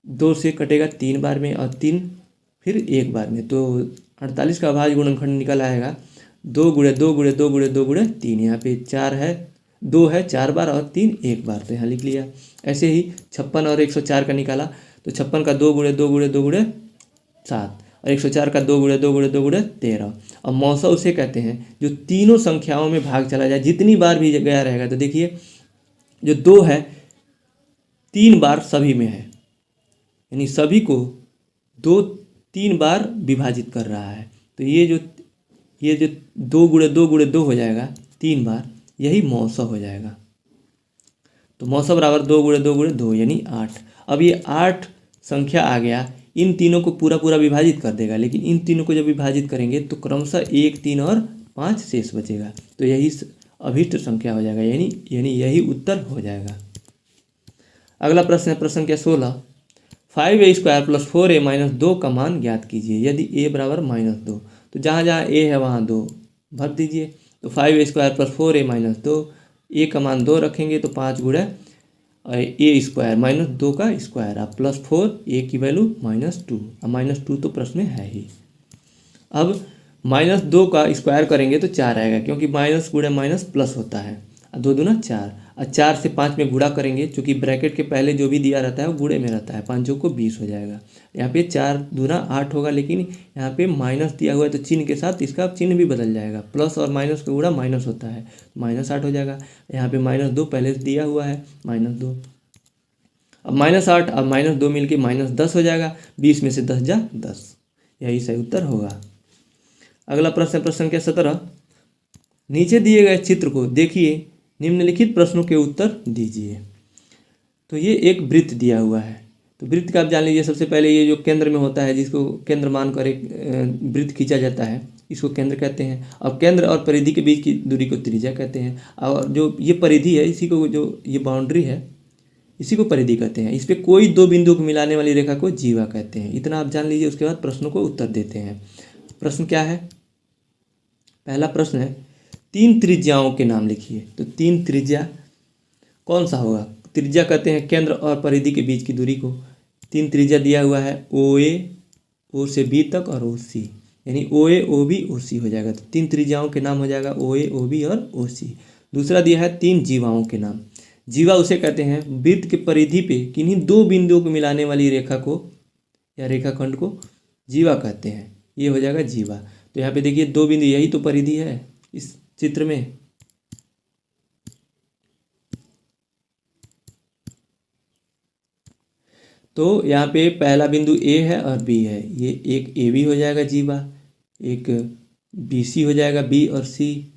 2 से कटेगा 3 बार में, और 3 फिर 1 बार में। तो 48 का अभाज्य गुणनखंड निकल आएगा 2 गुणे 2 गुणे 2 गुणे 2 गुणे 3, यहाँ पे 4 है, 2 है 4 बार और 3 1 बार, तो यहाँ लिख लिया। ऐसे ही 56 और 104 का निकाला, तो 56 का 2 गुणे 2 गुणे 2 गुणे 7 और 104 का 2 गुणे 2 गुणे 2 गुणे 13। और मौसा उसे कहते हैं जो तीनों संख्याओं में भाग चला जाए, जितनी बार भी गया रहेगा। तो देखिए, जो 2 है 3 बार सभी में है, यानी सभी को 2 3 बार विभाजित कर रहा है, तो ये जो 2 गुणे 2 गुणे 2 हो जाएगा 3 बार, यही मौसा हो जाएगा। तो मौसा बराबर 2 गुणे 2 गुणे 2 यानी 8। अब ये 8 संख्या आ गया, इन तीनों को पूरा विभाजित कर देगा, लेकिन इन तीनों को जब विभाजित करेंगे तो क्रमशः 1, 3 और 5 शेष बचेगा, तो यही अभीष्ट संख्या हो जाएगा, यानी यही उत्तर हो जाएगा। अगला प्रश्न है प्रश्न संख्या 16, 5a² + 4a - 2 का मान ज्ञात कीजिए यदि a बराबर -2। तो जहाँ जहाँ a है वहाँ 2 भर दीजिए। तो 5a² + 4a - 2, a का मान 2 रखेंगे तो 5 गुणे a² - 2 का स्क्वायर, आप +4, a की वैल्यू -2, अब -2 तो प्रश्न में है ही। अब -2 का स्क्वायर करेंगे तो 4 आएगा, क्योंकि माइनस गुणे माइनस प्लस होता है, 2 दूना 4, और 4 से 5 में गुणा करेंगे, क्योंकि ब्रैकेट के पहले जो भी दिया रहता है वो गुणे में रहता है, 5 को 20 हो जाएगा। यहाँ पे 4 दूना 8 होगा, लेकिन यहाँ पे माइनस दिया हुआ है तो चिन्ह के साथ इसका चिन्ह भी बदल जाएगा, प्लस और माइनस का गुणा माइनस होता है, -8 हो जाएगा। यहाँ पे -2 पहले से दिया हुआ है, -2, अब -8 अब -2 मिल के -10 हो जाएगा, 20 में से 10 जा 10, यही सही उत्तर होगा। अगला प्रश्न प्रश्न संख्या 17, नीचे दिए गए चित्र को देखिए, निम्नलिखित प्रश्नों के उत्तर दीजिए। तो ये एक वृत्त दिया हुआ है, तो वृत्त का आप जान लीजिए। सबसे पहले ये जो केंद्र में होता है, जिसको केंद्र मानकर एक वृत्त खींचा जाता है, इसको केंद्र कहते हैं। और केंद्र और परिधि के बीच की दूरी को त्रिज्या कहते हैं। और जो ये परिधि है, इसी को जो ये बाउंड्री है, इसी को परिधि कहते हैं। इस पे कोई दो बिंदुओं को मिलाने वाली रेखा को जीवा कहते हैं। इतना आप जान लीजिए, उसके बाद प्रश्नों को उत्तर देते हैं। प्रश्न क्या है? पहला प्रश्न है, 3 त्रिज्याओं के नाम लिखिए। तो 3 त्रिज्या कौन सा होगा? त्रिज्या कहते हैं केंद्र और परिधि के बीच की दूरी को। 3 त्रिज्या दिया हुआ है, ओ ए, ओ से बी तक और ओ सी, यानी ओ ए, ओ बी, ओ सी हो जाएगा। तो 3 त्रिज्याओं के नाम हो जाएगा ओ ए, ओ बी और ओ सी। दूसरा दिया है 3 जीवाओं के नाम। जीवा उसे कहते हैं वृत्त के परिधि पे किन्हीं दो बिंदुओं को मिलाने वाली रेखा को या रेखाखंड को जीवा कहते हैं। ये हो जाएगा जीवा। तो यहाँ पे देखिए 2 बिंदु, यही तो परिधि है इस चित्र में। तो यहाँ पे पहला बिंदु ए है और बी है, ये एक ए बी हो जाएगा जीवा, एक बी सी हो जाएगा, बी और सी,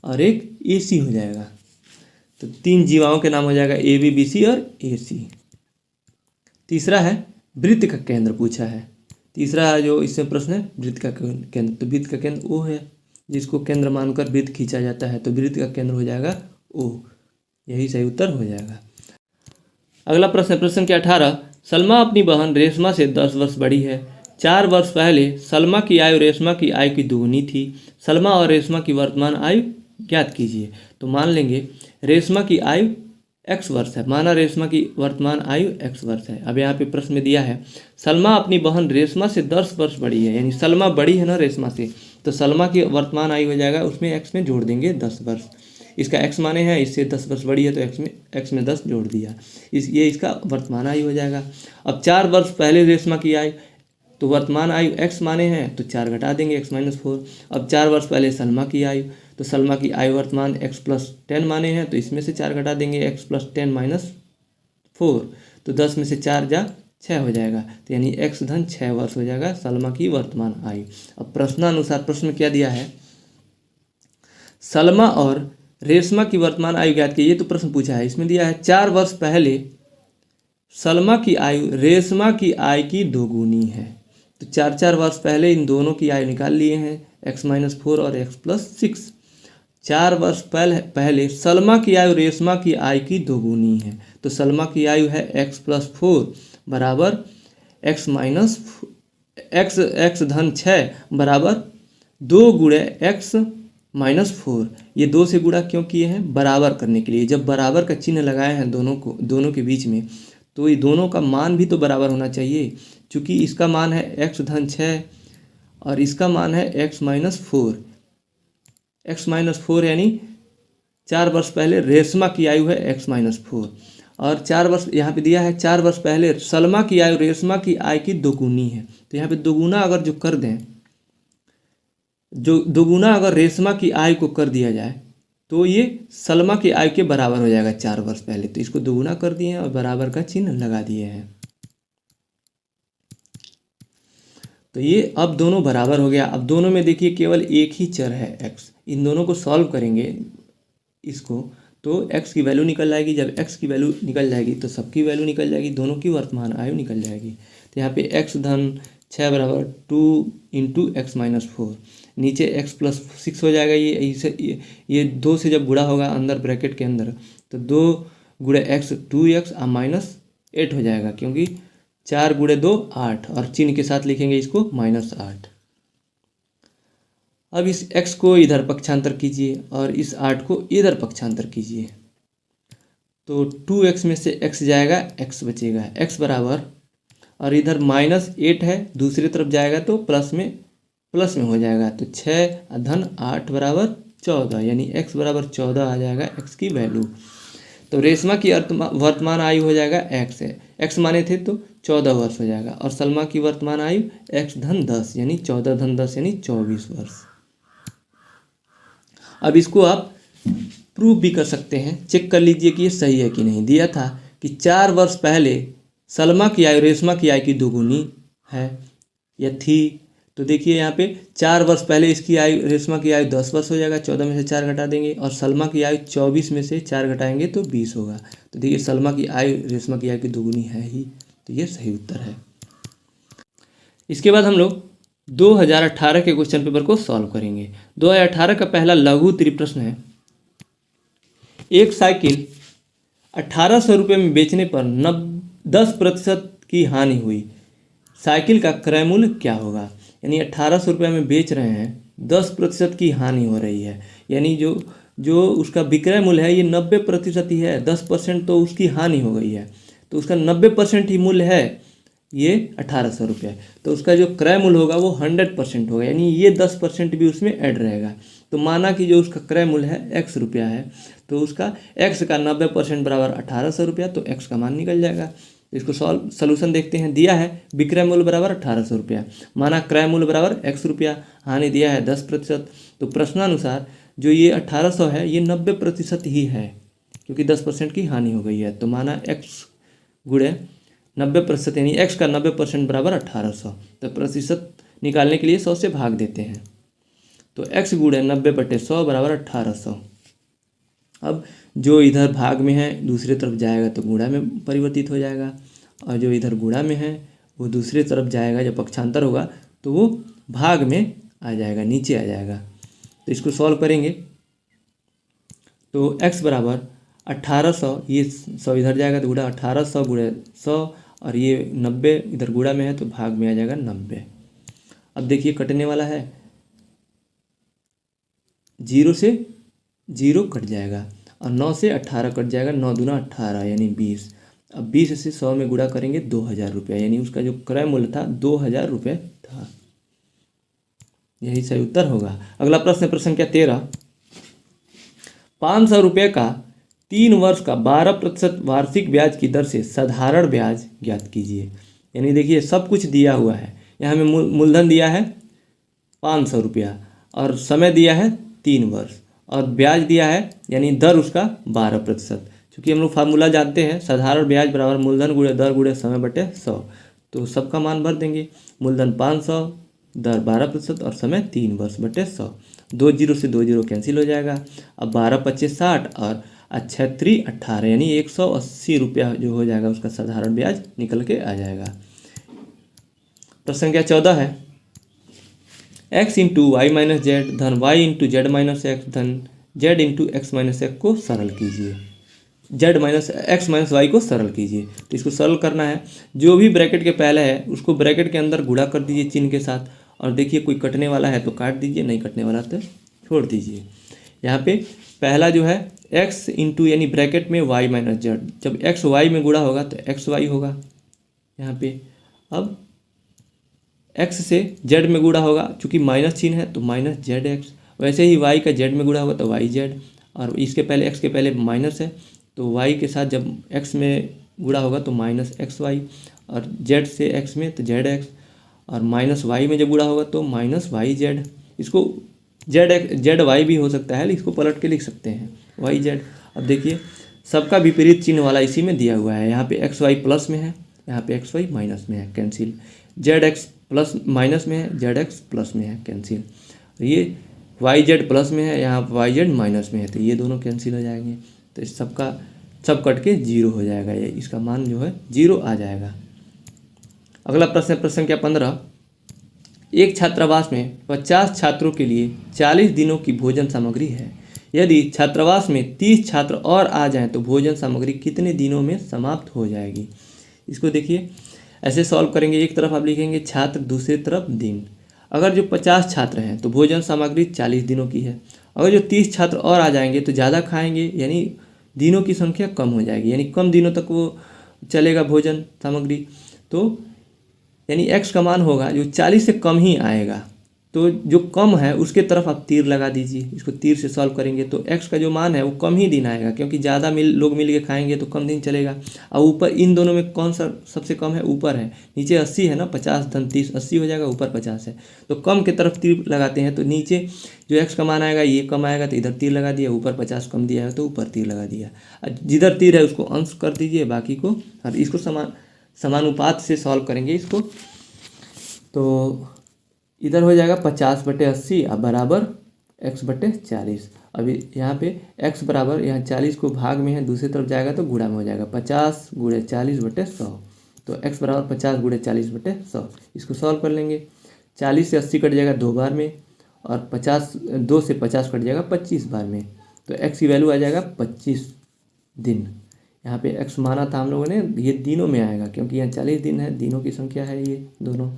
और एक ए सी हो जाएगा। तो 3 जीवाओं के नाम हो जाएगा ए बी, बी सी और ए सी। तीसरा है वृत्त का केंद्र पूछा है। तीसरा जो इसमें प्रश्न है वृत्त का केंद्र, तो वृत्त का केंद्र ओ है, जिसको केंद्र मानकर वृत्त खींचा जाता है। तो वृत्त का केंद्र हो जाएगा ओ, यही सही उत्तर हो जाएगा। अगला प्रश्न है प्रश्न के 18, सलमा अपनी बहन रेशमा से 10 वर्ष बड़ी है। 4 वर्ष पहले सलमा की आयु रेशमा की आयु की दुगुनी थी। सलमा और रेशमा की वर्तमान आयु ज्ञात कीजिए। तो मान लेंगे रेशमा की आयु x वर्ष है, माना रेशमा की वर्तमान आयु x वर्ष है। अब यहाँ पे प्रश्न में दिया है सलमा अपनी बहन रेशमा से 10 वर्ष बड़ी है, यानी सलमा बड़ी है ना रेशमा से, तो सलमा की वर्तमान आयु हो जाएगा, उसमें x में जोड़ देंगे 10 वर्ष। इसका x माने है, इससे 10 वर्ष बड़ी है तो x में 10 जोड़ दिया, ये इसका वर्तमान आयु हो जाएगा। अब 4 वर्ष पहले रेशमा की आयु, तो वर्तमान आयु x माने हैं तो 4 घटा देंगे, x-4। अब 4 वर्ष पहले सलमा की आयु, तो सलमा की आयु वर्तमान x + 10 माने हैं, तो इसमें से 4 घटा देंगे, x + 10 - 4, तो 10 में से 4 जा 6 हो जाएगा, तो यानी x धन 6 वर्ष हो जाएगा सलमा की वर्तमान आयु। अब प्रश्नानुसार प्रश्न में क्या दिया है, सलमा और रेशमा की वर्तमान आयु ज्ञात कीजिए। तो प्रश्न पूछा है, इसमें दिया है 4 वर्ष पहले सलमा की आयु रेशमा की आयु की दोगुनी है। तो 4 वर्ष पहले इन दोनों की आयु निकाल लिए हैं, x-4 और x + 6। 4 वर्ष पहले सलमा की आयु रेशमा की आयु की दोगुनी है। तो सलमा की आयु है x + 4 बराबर x धन 6 बराबर 2 × x - 4। ये 2 से गुणा क्यों किए हैं? बराबर करने के लिए। जब बराबर का चिन्ह लगाए हैं दोनों के बीच में, तो ये दोनों का मान भी तो बराबर होना चाहिए। चूँकि इसका मान है x धन 6 और इसका मान है x - 4। x - 4 यानी 4 वर्ष पहले रेशमा की आयु है x - 4, और 4 वर्ष यहाँ पे दिया है 4 वर्ष पहले सलमा की आयु रेशमा की आयु की दोगुनी है। तो यहाँ पे दोगुना अगर जो कर दें, जो दोगुना अगर रेशमा की आयु को कर दिया जाए तो ये सलमा की आयु के बराबर हो जाएगा 4 वर्ष पहले। तो इसको दोगुना कर दिए हैं और बराबर का चिन्ह लगा दिए हैं। तो ये अब दोनों बराबर हो गया। अब दोनों में देखिए केवल एक ही चर है x। इन दोनों को सॉल्व करेंगे इसको, तो x की वैल्यू निकल जाएगी। जब x की वैल्यू निकल जाएगी तो सबकी वैल्यू निकल जाएगी, दोनों की वर्तमान आयु निकल जाएगी। तो यहाँ पे x धन 6 बराबर 2 × x - 4, नीचे x + 6 हो जाएगा। ये 2 से जब गुणा होगा अंदर ब्रैकेट के अंदर, तो 2 × x 2x - 8 हो जाएगा, क्योंकि 4 × 2 8, और चिन्ह के साथ लिखेंगे इसको -8। अब इस x को इधर पक्षांतर कीजिए और इस 8 को इधर पक्षांतर कीजिए, तो 2x में से x जाएगा, x बचेगा, x बराबर, और इधर -8 है दूसरी तरफ जाएगा तो प्लस में हो जाएगा। तो 6 धन 8 बराबर 14, यानी x बराबर 14 आ जाएगा x की वैल्यू। तो रेशमा की वर्तमान आयु हो जाएगा x है, x माने थे तो 14 वर्ष हो जाएगा, और सलमा की वर्तमान आयु x धन 10 यानी 14 धन 10 यानी 24 वर्ष। अब इसको आप प्रूव भी कर सकते हैं, चेक कर लीजिए कि ये सही है कि नहीं। दिया था कि 4 वर्ष पहले सलमा की आयु रेशमा की आयु की दोगुनी है या थी। तो देखिए यहाँ पे 4 वर्ष पहले इसकी आयु रेशमा की आयु 10 वर्ष हो जाएगा, 14 में से 4 घटा देंगे, और सलमा की आयु 24 में से 4 घटाएंगे तो 20 होगा। तो देखिए सलमा की आयु रेशमा की आयु की दोगुनी है ही, तो ये सही उत्तर है। इसके बाद हम लोग 2018 के क्वेश्चन पेपर को सॉल्व करेंगे। 2018 का पहला लघु उत्तरीय प्रश्न है, एक साइकिल 1800 रुपये में बेचने पर 10% की हानि हुई, साइकिल का क्रय मूल्य क्या होगा। यानी 1800 रुपये में बेच रहे हैं, 10% की हानि हो रही है, यानी जो जो उसका विक्रय मूल्य है ये 90% ही है, 10% तो उसकी हानि हो गई है, तो उसका 90% ही मूल्य है ये 1800 रुपये, तो उसका जो क्रय मूल्य होगा वो 100% होगा, यानी ये 10% भी उसमें ऐड रहेगा। तो माना कि जो उसका क्रय मूल्य है x रुपया है, तो उसका x का 90% बराबर 1800 रुपया, तो x का मान निकल जाएगा। इसको सोल्यूशन देखते हैं। दिया है विक्रय मूल्य बराबर 1800 रुपया, माना क्रय मूल्य बराबर x रुपया, हानि दिया है 10%, तो प्रश्नानुसार जो ये 1800 है ये 90% ही है, क्योंकि 10% की हानि हो गई है। तो माना x गुणे 90%, यानी x का 90% बराबर 1800। तो प्रतिशत निकालने के लिए 100 से भाग देते हैं, तो x गुणे 90/100 बराबर 1800। अब जो इधर भाग में है दूसरी तरफ जाएगा तो गुणा में परिवर्तित हो जाएगा, और जो इधर गुणा में है वो दूसरी तरफ जाएगा, जब पक्षांतर होगा तो वो भाग में आ जाएगा, नीचे आ जाएगा। तो इसको सॉल्व करेंगे तो x बराबर 1800, ये 100 इधर जाएगा तो गुणा 1800 गुणे 100, और ये 90 इधर गुणा में है तो भाग में आ जाएगा 90। अब देखिए कटने वाला है, 0 से 0 कट जाएगा, और 9 से 18 कट जाएगा, 9 दूना 18 यानी 20। अब 20 से 100 में गुणा करेंगे 2000 रुपया, यानी उसका जो क्रय मूल्य था 2000 रुपये था। यही सही उत्तर होगा। अगला प्रश्न है प्रश्न संख्या 13। 500 रुपये का 3 वर्ष का 12% वार्षिक ब्याज की दर से साधारण ब्याज ज्ञात कीजिए। यानी देखिए सब कुछ दिया हुआ है, यहाँ में मूलधन दिया है 500 रुपया, और समय दिया है 3 वर्ष, और ब्याज दिया है यानी दर उसका 12%। चूँकि हम लोग फार्मूला जानते हैं, साधारण ब्याज बराबर मूलधन गुणे दर गुणे समय बटे 100, तो सबका मान भर देंगे। मूलधन 500, दर 12% और समय 3 वर्ष बटे 100। 2 0 से 2 0 कैंसिल हो जाएगा। अब 12 25 60 और 6 18, यानी 180 रुपया जो हो जाएगा उसका साधारण ब्याज निकल के आ जाएगा। प्रश्न संख्या 14 है। x into y minus z धन y into z minus x धन z into x minus x को सरल कीजिए। Z minus x minus y को सरल कीजिए। तो इसको सरल करना है, जो भी ब्रैकेट के पहले है उसको ब्रैकेट के अंदर गुणा कर दीजिए चिन्ह के साथ, और देखिए कोई कटने वाला है तो काट दीजिए, नहीं कटने वाला तो छोड़ दीजिए। यहाँ पे पहला जो है x इंटू यानी ब्रैकेट में y माइनस जेड, जब x y में गुणा होगा तो x y होगा यहाँ पे। अब x से z में गुणा होगा, चूँकि माइनस चिन्ह है तो माइनस जेड एक्स। वैसे ही y का z में गुणा होगा तो y जेड, और इसके पहले x के पहले माइनस है तो y के साथ जब x में गुणा होगा तो माइनस एक्स वाई, और z से x में तो जेड एक्स, और माइनस y में जब गुणा होगा तो माइनस वाई जेड। इसको जेड वाई भी हो सकता है, इसको पलट के लिख सकते हैं वाई जेड। अब देखिए सबका विपरीत चिन्ह वाला इसी में दिया हुआ है, यहाँ पे एक्स वाई प्लस में है, यहाँ पे एक्स वाई माइनस में है, cancel. Z x plus minus में है, जेड एक्स प्लस में है, कैंसिल। ये वाई जेड प्लस में है, यहाँ वाई जेड माइनस में है, तो ये दोनों कैंसिल हो जाएंगे। तो सबका सब कट के 0 हो जाएगा, ये इसका मान जो है 0 आ जाएगा। अगला प्रश्न है प्रश्न संख्या 15। एक छात्रावास में 50 छात्रों के लिए 40 दिनों की भोजन सामग्री है। यदि छात्रावास में 30 छात्र और आ जाएं तो भोजन सामग्री कितने दिनों में समाप्त हो जाएगी। इसको देखिए ऐसे सॉल्व करेंगे, एक तरफ आप लिखेंगे छात्र, दूसरी तरफ दिन। अगर जो 50 छात्र हैं तो भोजन सामग्री 40 दिनों की है। अगर जो 30 छात्र और आ जाएंगे तो ज़्यादा खाएंगे, यानी दिनों की संख्या कम हो जाएगी, यानी कम दिनों तक वो चलेगा भोजन सामग्री। तो यानी x का मान होगा जो 40 से कम ही आएगा, तो जो कम है उसके तरफ आप तीर लगा दीजिए। इसको तीर से सॉल्व करेंगे तो x का जो मान है वो कम ही दिन आएगा, क्योंकि ज़्यादा लोग मिल के खाएंगे तो कम दिन चलेगा। और ऊपर इन दोनों में कौन सा सबसे कम है, ऊपर है। नीचे 80 है ना, 50 धन 30 80 हो जाएगा, ऊपर 50 है, तो कम के तरफ तीर लगाते हैं। तो नीचे जो x का मान आएगा ये कम आएगा तो इधर तीर लगा दिया, ऊपर 50 कम दिया है तो ऊपर तीर लगा दिया। जिधर तीर है उसको अंश कर दीजिए बाकी को। अब इसको समानुपात से सॉल्व करेंगे इसको, तो इधर हो जाएगा 50/80 अब बराबर x/40। अभी यहाँ पे x बराबर यहाँ 40 को भाग में है, दूसरी तरफ जाएगा तो गुणा में हो जाएगा 50 × 40/100। तो x बराबर 50 × 40/100। इसको सॉल्व कर लेंगे। 40 से 80 कट जाएगा 2 बार में, और 2 से 50 कट जाएगा 25 बार में, तो x की वैल्यू आ जाएगा 25 दिन। यहाँ पे x माना था हम लोगों ने, ये दिनों में आएगा क्योंकि यहाँ 40 दिन है, दिनों की संख्या है ये दोनों,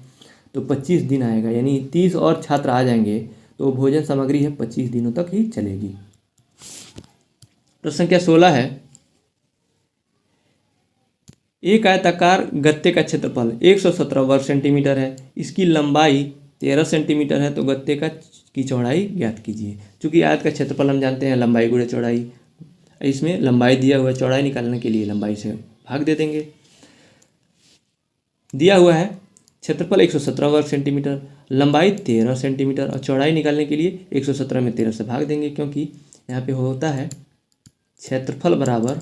तो 25 दिन आएगा, यानी 30 और छात्र आ जाएंगे तो भोजन सामग्री है 25 दिनों तक ही चलेगी। प्रश्न संख्या 16 है, एक आयताकार गत्ते का क्षेत्रफल 117 वर्ग सेंटीमीटर है, इसकी लंबाई 13 सेंटीमीटर है, तो गत्ते की चौड़ाई ज्ञात कीजिए। चूंकि आयत का क्षेत्रफल हम जानते हैं लंबाई गुणे चौड़ाई, इसमें लंबाई दिया हुआ है, चौड़ाई निकालने के लिए लंबाई से भाग दे देंगे। दिया हुआ है क्षेत्रफल 117 वर्ग सेंटीमीटर, लंबाई 13 सेंटीमीटर, और चौड़ाई निकालने के लिए 117 में 13 से भाग देंगे, क्योंकि यहाँ पे होता है क्षेत्रफल बराबर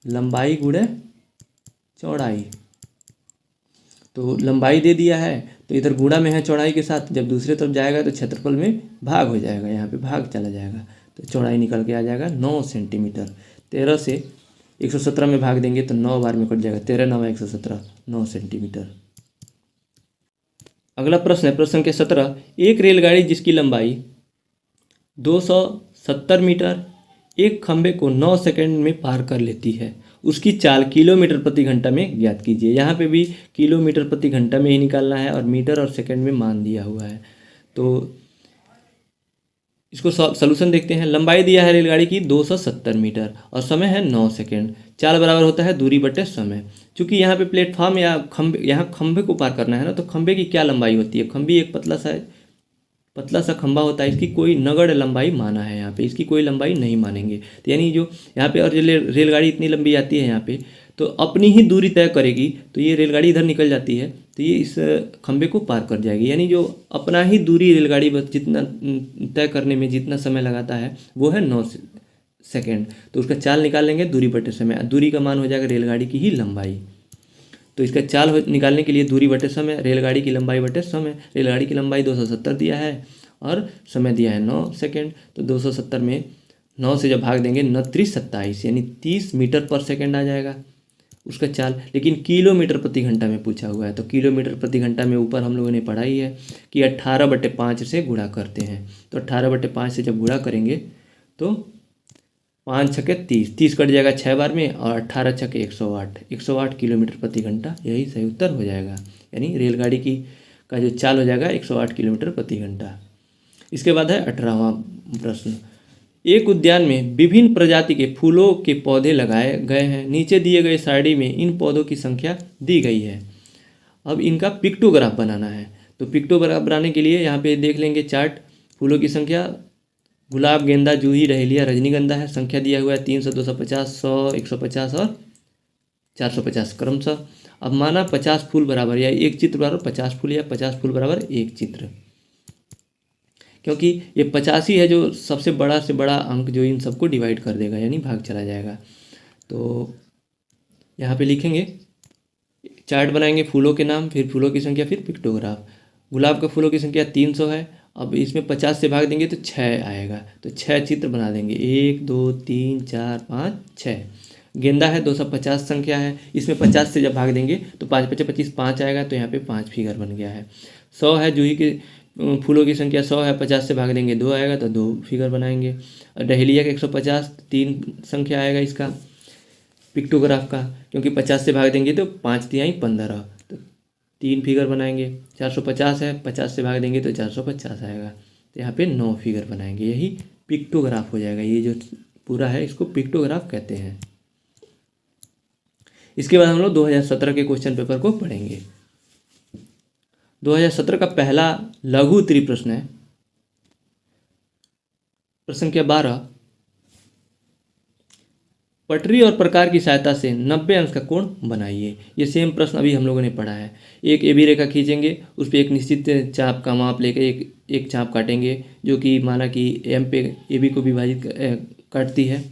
लंबाई गुणे चौड़ाई। तो लंबाई दे दिया है तो इधर गुणा में है चौड़ाई के साथ, जब दूसरे तरफ जाएगा तो क्षेत्रफल में भाग हो जाएगा, यहाँ पे भाग चला जाएगा तो चौड़ाई निकल के आ जाएगा 9 सेंटीमीटर। 13 से 117 में भाग देंगे तो 9 बार में कट जाएगा, 13 9 117, 9 सेंटीमीटर। अगला प्रश्न है प्रश्न संख्या 17, एक रेलगाड़ी जिसकी लंबाई 270 मीटर एक खंभे को 9 सेकंड में पार कर लेती है, उसकी चाल किलोमीटर प्रति घंटा में ज्ञात कीजिए। यहाँ पे भी किलोमीटर प्रति घंटा में ही निकालना है और मीटर और सेकंड में मान दिया हुआ है, तो इसको सॉल्यूशन देखते हैं। लंबाई दिया है रेलगाड़ी की 270 मीटर और समय है 9 सेकंड। चाल बराबर होता है दूरी बटे समय। चूँकि यहाँ पे प्लेटफॉर्म या खंभे, यहाँ खंभे को पार करना है ना, तो खंभे की क्या लंबाई होती है, खंभे एक पतला सा खंभा होता है, इसकी कोई नगण्य लंबाई माना है, यहाँ पे इसकी कोई लंबाई नहीं मानेंगे। तो यानी जो यहाँ पे और रेलगाड़ी इतनी लंबी आती है यहाँ पे, तो अपनी ही दूरी तय करेगी, तो ये रेलगाड़ी इधर निकल जाती है तो ये इस खंभे को पार कर जाएगी। यानी जो अपना ही दूरी रेलगाड़ी बस जितना तय करने में जितना समय लगाता है वो है 9 सेकेंड। तो उसका चाल निकाल लेंगे दूरी बटे समय, दूरी का मान हो जाएगा रेलगाड़ी की ही लंबाई। तो इसका चाल निकालने के लिए दूरी बटे समय, रेलगाड़ी की लंबाई बटे समय। रेलगाड़ी की लंबाई 270 दिया है और समय दिया है 9 सेकेंड, तो 270 में 9 से जब भाग देंगे 9 3 27, यानी 30 मीटर पर सेकेंड आ जाएगा उसका चाल। लेकिन किलोमीटर प्रति घंटा में पूछा हुआ है, तो किलोमीटर प्रति घंटा में ऊपर हम लोगों ने पढ़ा ही है कि 18/5 से गुणा करते हैं। तो 18/5 से जब गुणा करेंगे तो 5 छके 30, 30 कट जाएगा 6 बार में, और 18 छके 108, 108 किलोमीटर प्रति घंटा, यही सही उत्तर हो जाएगा। यानी रेलगाड़ी का जो चाल हो जाएगा 108 किलोमीटर प्रति घंटा। इसके बाद है 18वां प्रश्न, एक उद्यान में विभिन्न प्रजाति के फूलों के पौधे लगाए गए हैं, नीचे दिए गए सारणी में इन पौधों की संख्या दी गई है। अब इनका पिक्टोग्राफ बनाना है। तो पिक्टोग्राफ बनाने के लिए यहाँ पे देख लेंगे चार्ट, फूलों की संख्या गुलाब, गेंदा, जूही, डहेलिया, रजनीगंधा है। संख्या दिया हुआ है 300, 250, 100, 150 और 450 क्रमशः। अब माना 50 फूल बराबर या एक चित्र बराबर 50 फूल या 50 फूल बराबर एक चित्र, क्योंकि ये 85 है जो सबसे बड़ा से बड़ा अंक जो इन सबको डिवाइड कर देगा, यानी भाग चला जाएगा। तो यहाँ पे लिखेंगे, चार्ट बनाएंगे, फूलों के नाम, फिर फूलों की संख्या, फिर पिक्टोग्राफ। गुलाब का फूलों की संख्या 300 है, अब इसमें 50 से भाग देंगे तो 6 आएगा, तो 6 चित्र बना देंगे, 1 2 3 4 5 6। गेंदा है 250 संख्या है, इसमें 50 से जब भाग देंगे तो 5 5 25 5 आएगा, तो यहाँ पे 5 फिगर बन गया है। 100 है, जूही के फूलों की संख्या 100 है, 50 से भाग देंगे 2 आएगा, तो 2 फिगर बनाएंगे। और डहेलिया का 150 3 संख्या आएगा इसका पिक्टोग्राफ का, क्योंकि 50 से भाग देंगे तो 5 तिहाई 15, तो 3 फिगर बनाएंगे। 450 है, 50 से भाग देंगे तो 450 आएगा, तो यहाँ पे 9 फिगर बनाएंगे, यही पिक्टोग्राफ हो जाएगा। ये जो पूरा है इसको पिक्टोग्राफ कहते हैं। इसके बाद हम लोग 2017 के क्वेश्चन पेपर को पढ़ेंगे। 2017 का पहला लघु उत्तरीय प्रश्न है, प्रश्न संख्या 12, पटरी और प्रकार की सहायता से 90 अंश का कोण बनाइए। ये सेम प्रश्न अभी हम लोगों ने पढ़ा है। एक AB रेखा खींचेंगे, उस पर एक निश्चित चाप का माप लेकर एक चाप काटेंगे, जो कि माना कि M पे AB को विभाजित काटती है।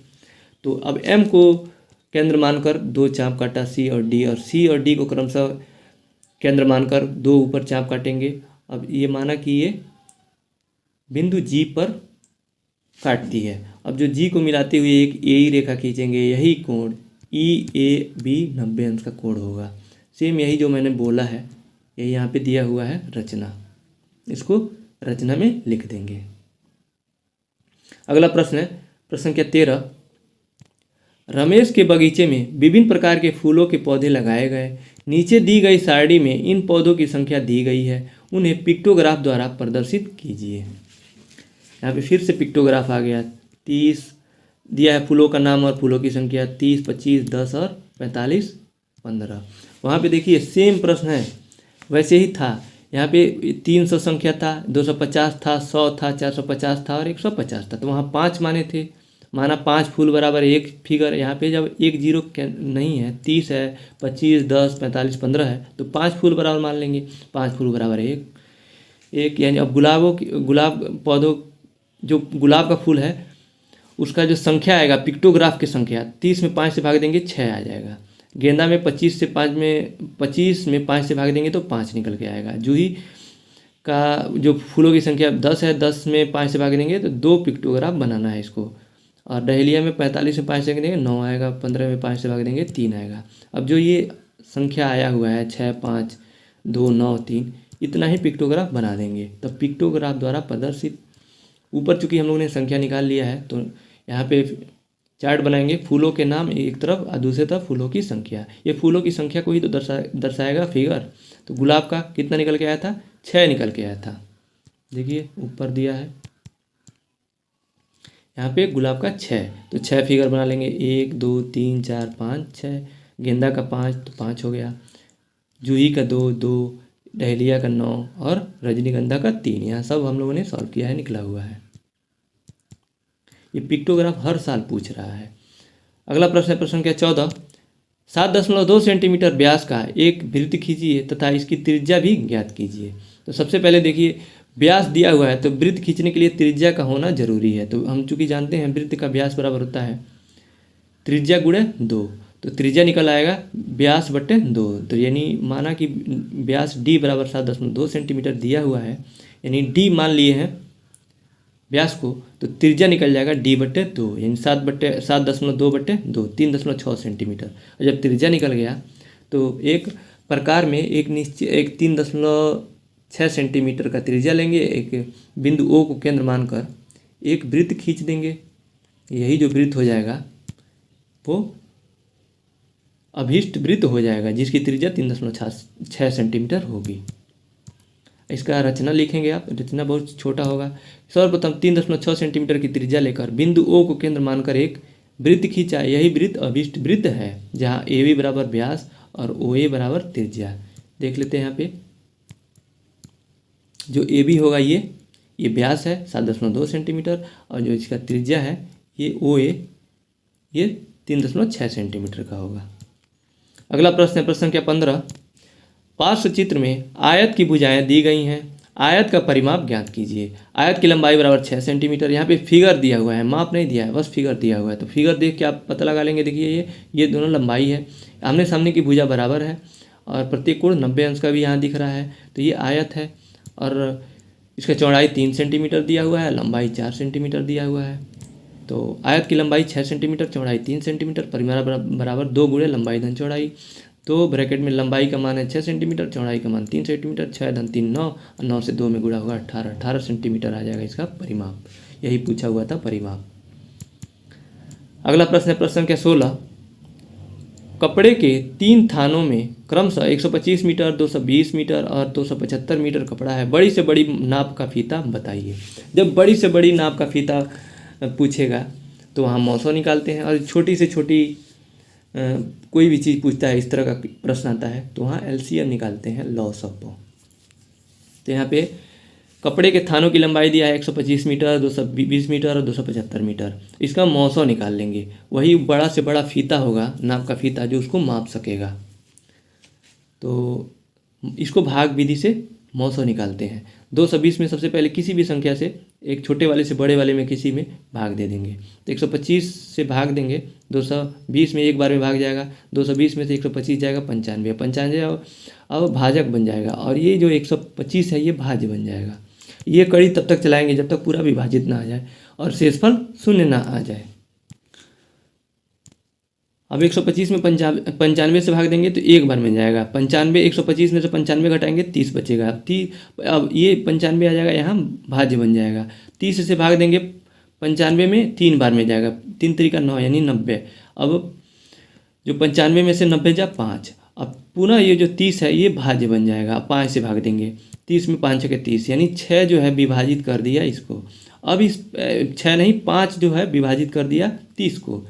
तो अब M को केंद्र मानकर 2 चाप काटा C और D, और C और D को क्रमशः केंद्र मानकर 2 ऊपर चाप काटेंगे। अब ये माना कि ये बिंदु G पर काटती है। अब जो G को मिलाते हुए एक AE रेखा खींचेंगे, यही कोण EAB 90 अंश का कोण होगा। सेम यही जो मैंने बोला है, ये यहाँ पे दिया हुआ है रचना, इसको रचना में लिख देंगे। अगला प्रश्न है प्रश्न संख्या 13, रमेश के बगीचे में विभिन्न प्रकार के फूलों के पौधे लगाए गए। नीचे दी गई सारणी में इन पौधों की संख्या दी गई है, उन्हें पिक्टोग्राफ द्वारा प्रदर्शित कीजिए। यहाँ पे फिर से पिक्टोग्राफ आ गया। 30 दिया है फूलों का नाम और फूलों की संख्या, 30, 25, 10 और 45, 15। वहाँ पे देखिए सेम प्रश्न है, वैसे ही था। यहाँ पे 300 संख्या था, 250 था, 100 था, 450 था और 150 था। तो वहाँ 5 माने थे, माना 5 फूल बराबर एक फिगर। यहाँ पे जब एक जीरो नहीं है, 30 है, 25, 10, 45, 15 है, तो 5 फूल बराबर मान लेंगे। 5 फूल बराबर एक यानी अब गुलाब पौधों, जो गुलाब का फूल है उसका जो संख्या आएगा पिक्टोग्राफ की संख्या, 30 में 5 से भाग देंगे 6 आ जाएगा। गेंदा में 25 में 5 से भाग देंगे तो 5 निकल के आएगा। जूही का जो फूलों की संख्या 10 है, 10 में 5 से भाग देंगे तो 2 पिक्टोग्राफ बनाना है इसको। और डहेलिया में 45 में 5 से भाग देंगे 9 आएगा, 15 में 5 से भाग देंगे 3 आएगा। अब जो ये संख्या आया हुआ है 6, 5, 2, 9, 3, इतना ही पिक्टोग्राफ बना देंगे। तो पिक्टोग्राफ द्वारा प्रदर्शित, ऊपर चूँकि हम लोगों ने संख्या निकाल लिया है तो यहाँ पे चार्ट बनाएंगे, फूलों के नाम एक तरफ और दूसरी तरफ फूलों की संख्या। ये फूलों की संख्या को ही तो दर्शाएगा फिगर। तो गुलाब का कितना निकल के आया था, 6 निकल के आया था। देखिए ऊपर दिया है यहाँ पे गुलाब का 6, तो 6 फिगर बना लेंगे, 1, 2, 3, 4, 5, 6। गेंदा का 5 तो 5 हो गया, जूही का 2, 2, डहेलिया का 9 और रजनीगंधा का 3। यहाँ सब हम लोगों ने सॉल्व किया है, निकला हुआ है। ये पिक्टोग्राफ हर साल पूछ रहा है। अगला प्रश्न है प्रश्न क्या 14। 7.2 सेंटीमीटर व्यास का एक वृत्त खींचिए तथा इसकी त्रिज्या भी ज्ञात कीजिए। तो सबसे पहले देखिए व्यास दिया हुआ है, तो वृत्त खींचने के लिए त्रिज्या का होना जरूरी है। तो हम चूंकि जानते हैं वृत्त का व्यास बराबर होता है त्रिज्या गुणे 2, तो त्रिज्या निकल आएगा व्यास बटे 2। तो यानी माना कि व्यास d बराबर 7.2 सेंटीमीटर दिया हुआ है, यानी d मान लिए हैं व्यास को, तो त्रिज्या निकल जाएगा d बटे 2, यानी 7.2 बटे 2, 3.6 सेंटीमीटर। और जब त्रिज्या निकल गया तो एक प्रकार में एक 3.6 सेंटीमीटर का त्रिज्या लेंगे, एक बिंदु O को केंद्र मानकर एक वृत्त खींच देंगे। यही जो वृत्त हो जाएगा वो अभीष्ट वृत्त हो जाएगा, जिसकी त्रिज्या 3.6 सेंटीमीटर होगी। इसका रचना लिखेंगे आप, रचना बहुत छोटा होगा। सर्वप्रथम 3.6 सेंटीमीटर की त्रिज्या लेकर बिंदु O को केंद्र मानकर एक वृत्त खींचा। यही वृत्त अभीष्ट वृत्त है, जहाँ AB बराबर व्यास और OA बराबर त्रिज्या। देख लेते हैं यहाँ पे, जो AB होगा ये व्यास है 7.2 सेंटीमीटर, और जो इसका त्रिज्या है ये OA ये 3.6 सेंटीमीटर का होगा। अगला प्रश्न है प्रश्न संख्या 15। पार्श्व चित्र में आयत की भुजाएं दी गई हैं, आयत का परिमाप ज्ञात कीजिए। आयत की लंबाई बराबर 6 सेंटीमीटर। यहाँ पे फिगर दिया हुआ है, माप नहीं दिया है, बस फिगर दिया हुआ है। तो फिगर देख के आप पता लगा लेंगे। देखिए ये दोनों लंबाई है, आमने सामने की भुजा बराबर है और प्रत्येक कोण 90 अंश का भी यहाँ दिख रहा है। तो ये आयत है और इसका चौड़ाई 3 सेंटीमीटर दिया हुआ है, लंबाई 4 सेंटीमीटर दिया हुआ है। तो आयत की लंबाई 6 सेंटीमीटर, चौड़ाई 3 सेंटीमीटर, परिमाप बराबर 2 गुणे लंबाई धन चौड़ाई। तो ब्रैकेट में लंबाई का मान है 6 सेंटीमीटर, चौड़ाई का मान 3 सेंटीमीटर, 6 धन 3 9, और 9 से 2 में गुणा होगा 18 सेंटीमीटर आ जाएगा इसका परिमाप। यही पूछा हुआ था परिमाप। अगला प्रश्न है प्रश्न संख्या 16। कपड़े के 3 थानों में क्रमशः 125 मीटर, 220 मीटर और 275 मीटर कपड़ा है। बड़ी से बड़ी नाप का फीता बताइए। जब बड़ी से बड़ी नाप का फीता पूछेगा तो वहाँ 900 निकालते हैं, और छोटी से छोटी कोई भी चीज़ पूछता है, इस तरह का प्रश्न आता है तो वहाँ LCM निकालते हैं, लॉस ऑफ। तो यहाँ पे कपड़े के थानों की लंबाई दिया है 125 मीटर, 220 मीटर और 275 मीटर। इसका 900 निकाल लेंगे। वही बड़ा से बड़ा फीता होगा, नाप का फीता, जो उसको माप सकेगा। तो इसको भाग विधि से 900 निकालते हैं। 220 में सबसे पहले किसी भी संख्या से, एक छोटे वाले से बड़े वाले में किसी में भाग दे देंगे। तो 125 से भाग देंगे, 220 में एक बार में भाग जाएगा, 220 में से 125 जाएगा 95, 95 अब भाजक बन जाएगा, और ये जो 125 है ये भाज्य बन जाएगा। ये कड़ी तब तक चलाएंगे जब तक पूरा विभाजित ना आ जाए और शेषफल 0 ना आ जाए। अब 125 में 95 से भाग देंगे तो एक बार में जाएगा। 125 में से 95 घटाएंगे 30 बचेगा। अब ये 95 आ जाएगा, यहाँ भाज्य बन जाएगा। 30 से भाग देंगे 95 में 3 बार में जाएगा, 3 3 9 यानी 90। अब जो 95 में से 90 जा 5, अब पुनः ये जो 30 है ये भाज्य बन जाएगा। अब 5 से भाग देंगे, 30 में 5 छके 30, यानी 6 जो है विभाजित कर दिया इसको। अब इस 6 नहीं 5 जो है विभाजित कर दिया 30 को।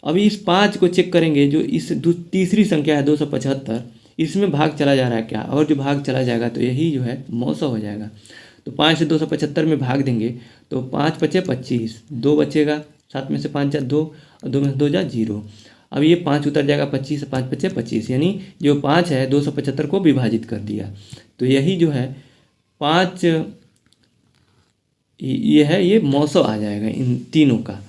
अभी इस 5 को चेक करेंगे, जो इस तीसरी संख्या है 275, इसमें भाग चला जा रहा है क्या, और जो भाग चला जाएगा तो यही जो है 900 हो जाएगा। तो 5 से 275 में भाग देंगे तो 5 बचे 25, 2 बचेगा, 7 में से 5 जा 2 और 2 में से 2 जा 0। अब ये 5 उतर जाएगा 25 से 5 बचे 25, यानी जो 5 है 275 को विभाजित कर दिया। तो यही जो है 5 ये है, ये 900 आ जाएगा इन तीनों का।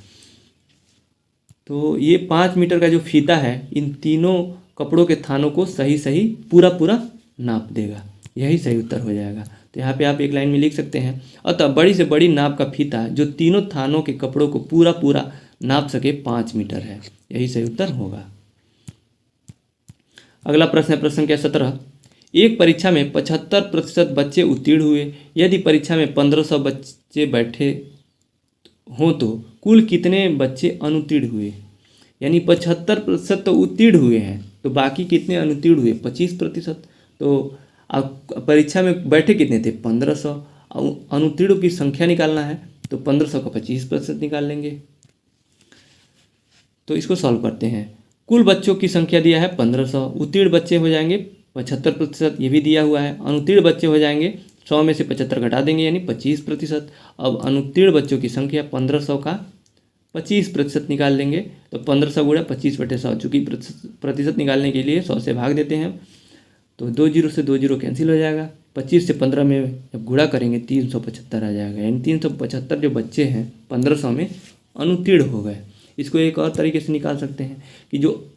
तो ये 5 मीटर का जो फीता है इन तीनों कपड़ों के थानों को सही सही पूरा पूरा नाप देगा, यही सही उत्तर हो जाएगा। तो यहाँ पे आप एक लाइन में लिख सकते हैं, अतः बड़ी से बड़ी नाप का फीता जो तीनों थानों के कपड़ों को पूरा पूरा नाप सके 5 मीटर है, यही सही उत्तर होगा। अगला प्रश्न है प्रश्न संख्या 17। एक परीक्षा में 75% बच्चे उत्तीर्ण हुए, यदि परीक्षा में 1500 बच्चे बैठे हों तो कुल कितने बच्चे अनुत्तीर्ण हुए। यानी 75% तो उत्तीर्ण हुए हैं, तो बाकी कितने अनुत्तीर्ण हुए 25%। तो अब परीक्षा में बैठे कितने थे 1500, अनुत्तीर्ण की संख्या निकालना है तो 1500 का 25% निकाल लेंगे। तो इसको सॉल्व करते हैं। कुल बच्चों की संख्या दिया है 1500, उत्तीर्ण बच्चे हो जाएंगे 75%, ये भी दिया हुआ है। अनुत्तीर्ण बच्चे हो जाएंगे 100 में से 75 घटा देंगे यानी 25%। अब अनुत्तीर्ण बच्चों की संख्या 1500 का 25% निकाल लेंगे तो 1500 गुणा 25/100, चूँकि प्रतिशत निकालने के लिए 100 से भाग देते हैं तो 2 जीरो से 2 जीरो कैंसिल हो जाएगा। 25 से 15 में जब गुणा करेंगे 375 आ जाएगा, यानी 375 जो बच्चे हैं 1500 में अनुत्तीर्ण हो गए। इसको एक और तरीके से निकाल सकते हैं कि जो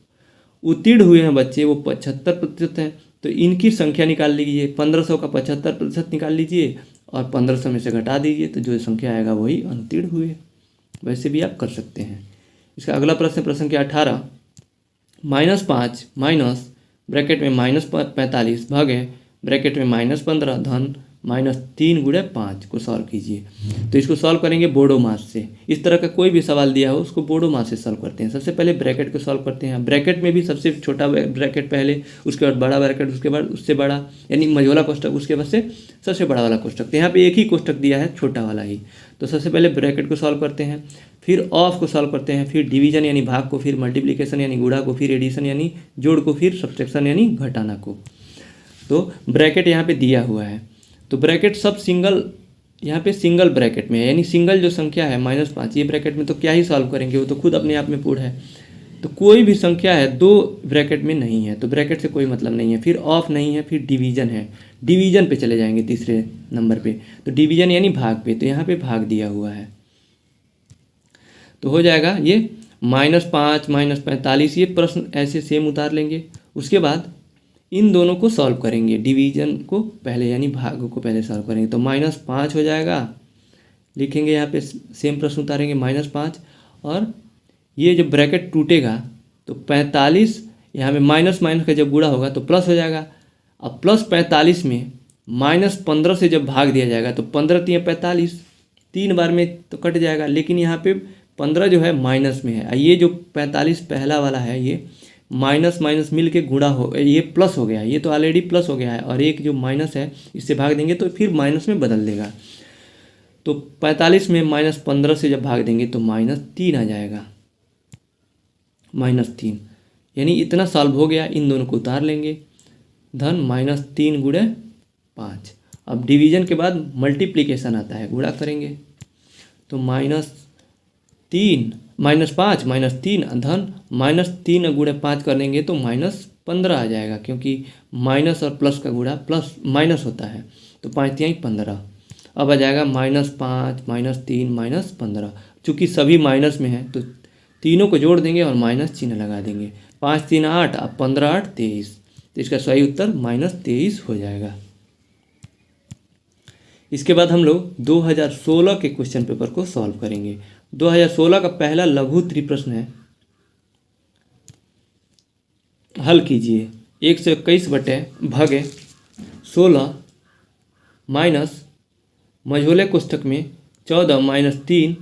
उत्तीर्ण हुए हैं बच्चे वो 75% हैं, तो इनकी संख्या निकाल लीजिए, 1500 का 75% निकाल लीजिए और 1500 में से घटा दीजिए, तो जो संख्या आएगा वही अनुत्तीर्ण हुए। वैसे भी आप कर सकते हैं। इसका अगला प्रश्न प्रश्न संख्या 18। -5 माइनस ब्रैकेट में -45 भागे ब्रैकेट में -15 धन -3 गुणे 5 को सॉल्व कीजिए। तो इसको सॉल्व करेंगे बोडो मास से। इस तरह का कोई भी सवाल दिया हो उसको बोडो मास से सॉल्व करते हैं। सबसे पहले ब्रैकेट को सॉल्व करते हैं। ब्रैकेट में भी सबसे छोटा ब्रैकेट पहले, उसके बाद बड़ा ब्रैकेट, उसके बाद उससे बड़ा, यानी मझोला कोष्ठक, उसके बाद से सबसे बड़ा वाला कोष्ठक। तो यहाँ पे एक ही कोष्ठक दिया है, छोटा वाला ही। तो सबसे पहले ब्रैकेट को सॉल्व करते हैं, फिर ऑफ को सॉल्व करते हैं, फिर डिवीजन यानी भाग को, फिर मल्टीप्लिकेशन यानी गुणा को, फिर एडिशन यानी जोड़ को, फिर सब्ट्रैक्शन यानी घटाना को। तो ब्रैकेट यहाँ पे दिया हुआ है, तो ब्रैकेट सब सिंगल, यहाँ पे सिंगल ब्रैकेट में है, यानी सिंगल जो संख्या है -5 ये ब्रैकेट में तो क्या ही सॉल्व करेंगे, वो तो खुद अपने आप में पूर्ण है। तो कोई भी संख्या है 2 ब्रैकेट में नहीं है तो ब्रैकेट से कोई मतलब नहीं है। फिर ऑफ नहीं है, फिर डिवीजन है, डिवीजन पे चले जाएंगे तीसरे नंबर पे। तो डिवीजन यानी भाग पे, तो यहाँ पे भाग दिया हुआ है तो हो जाएगा ये -5 -45। ये प्रश्न ऐसे सेम उतार लेंगे। उसके बाद इन दोनों को सॉल्व करेंगे, डिवीजन को पहले यानी भाग को पहले सॉल्व करेंगे तो -5 हो जाएगा, लिखेंगे यहाँ पे सेम प्रश्न उतारेंगे -5, और ये जब ब्रैकेट टूटेगा तो 45, यहाँ पे माइनस माइनस का जब गुणा होगा तो प्लस हो जाएगा। अब +45 में -15 से जब भाग दिया जाएगा तो 15 × 45, 3 बार में तो कट जाएगा, लेकिन यहाँ पे 15 जो है माइनस में है, ये जो 45 पहला वाला है ये माइनस माइनस मिल के गुणा हो, ये प्लस हो गया, ये तो ऑलरेडी प्लस हो गया है, और एक जो माइनस है इससे भाग देंगे तो फिर माइनस में बदल देगा। तो 45 में -15 से जब भाग देंगे तो -3 आ जाएगा, -3, यानी इतना सॉल्व हो गया। इन दोनों को उतार लेंगे, धन -3 गुणे 5। अब डिवीजन के बाद मल्टीप्लिकेशन आता है, गुणा करेंगे तो -5 -3 धन -3 गुणे 5 कर देंगे तो -15 आ जाएगा, क्योंकि माइनस और प्लस का गुणा प्लस माइनस होता है। तो 5 × 3 = 15। अब आ जाएगा -5 -3 -15। चूँकि सभी माइनस में है तो तीनों को जोड़ देंगे और माइनस चिन्ह लगा देंगे। 5 × 3 = 8, अब 15 × 8 = 23। तो इसका सही उत्तर -23 हो जाएगा। इसके बाद हम लोग 2016 के क्वेश्चन पेपर को सॉल्व करेंगे। 2016 का पहला लघु त्रिप्रश्न है, हल कीजिए। 121/16 माइनस मझोले कोष्ठक में 14 - 3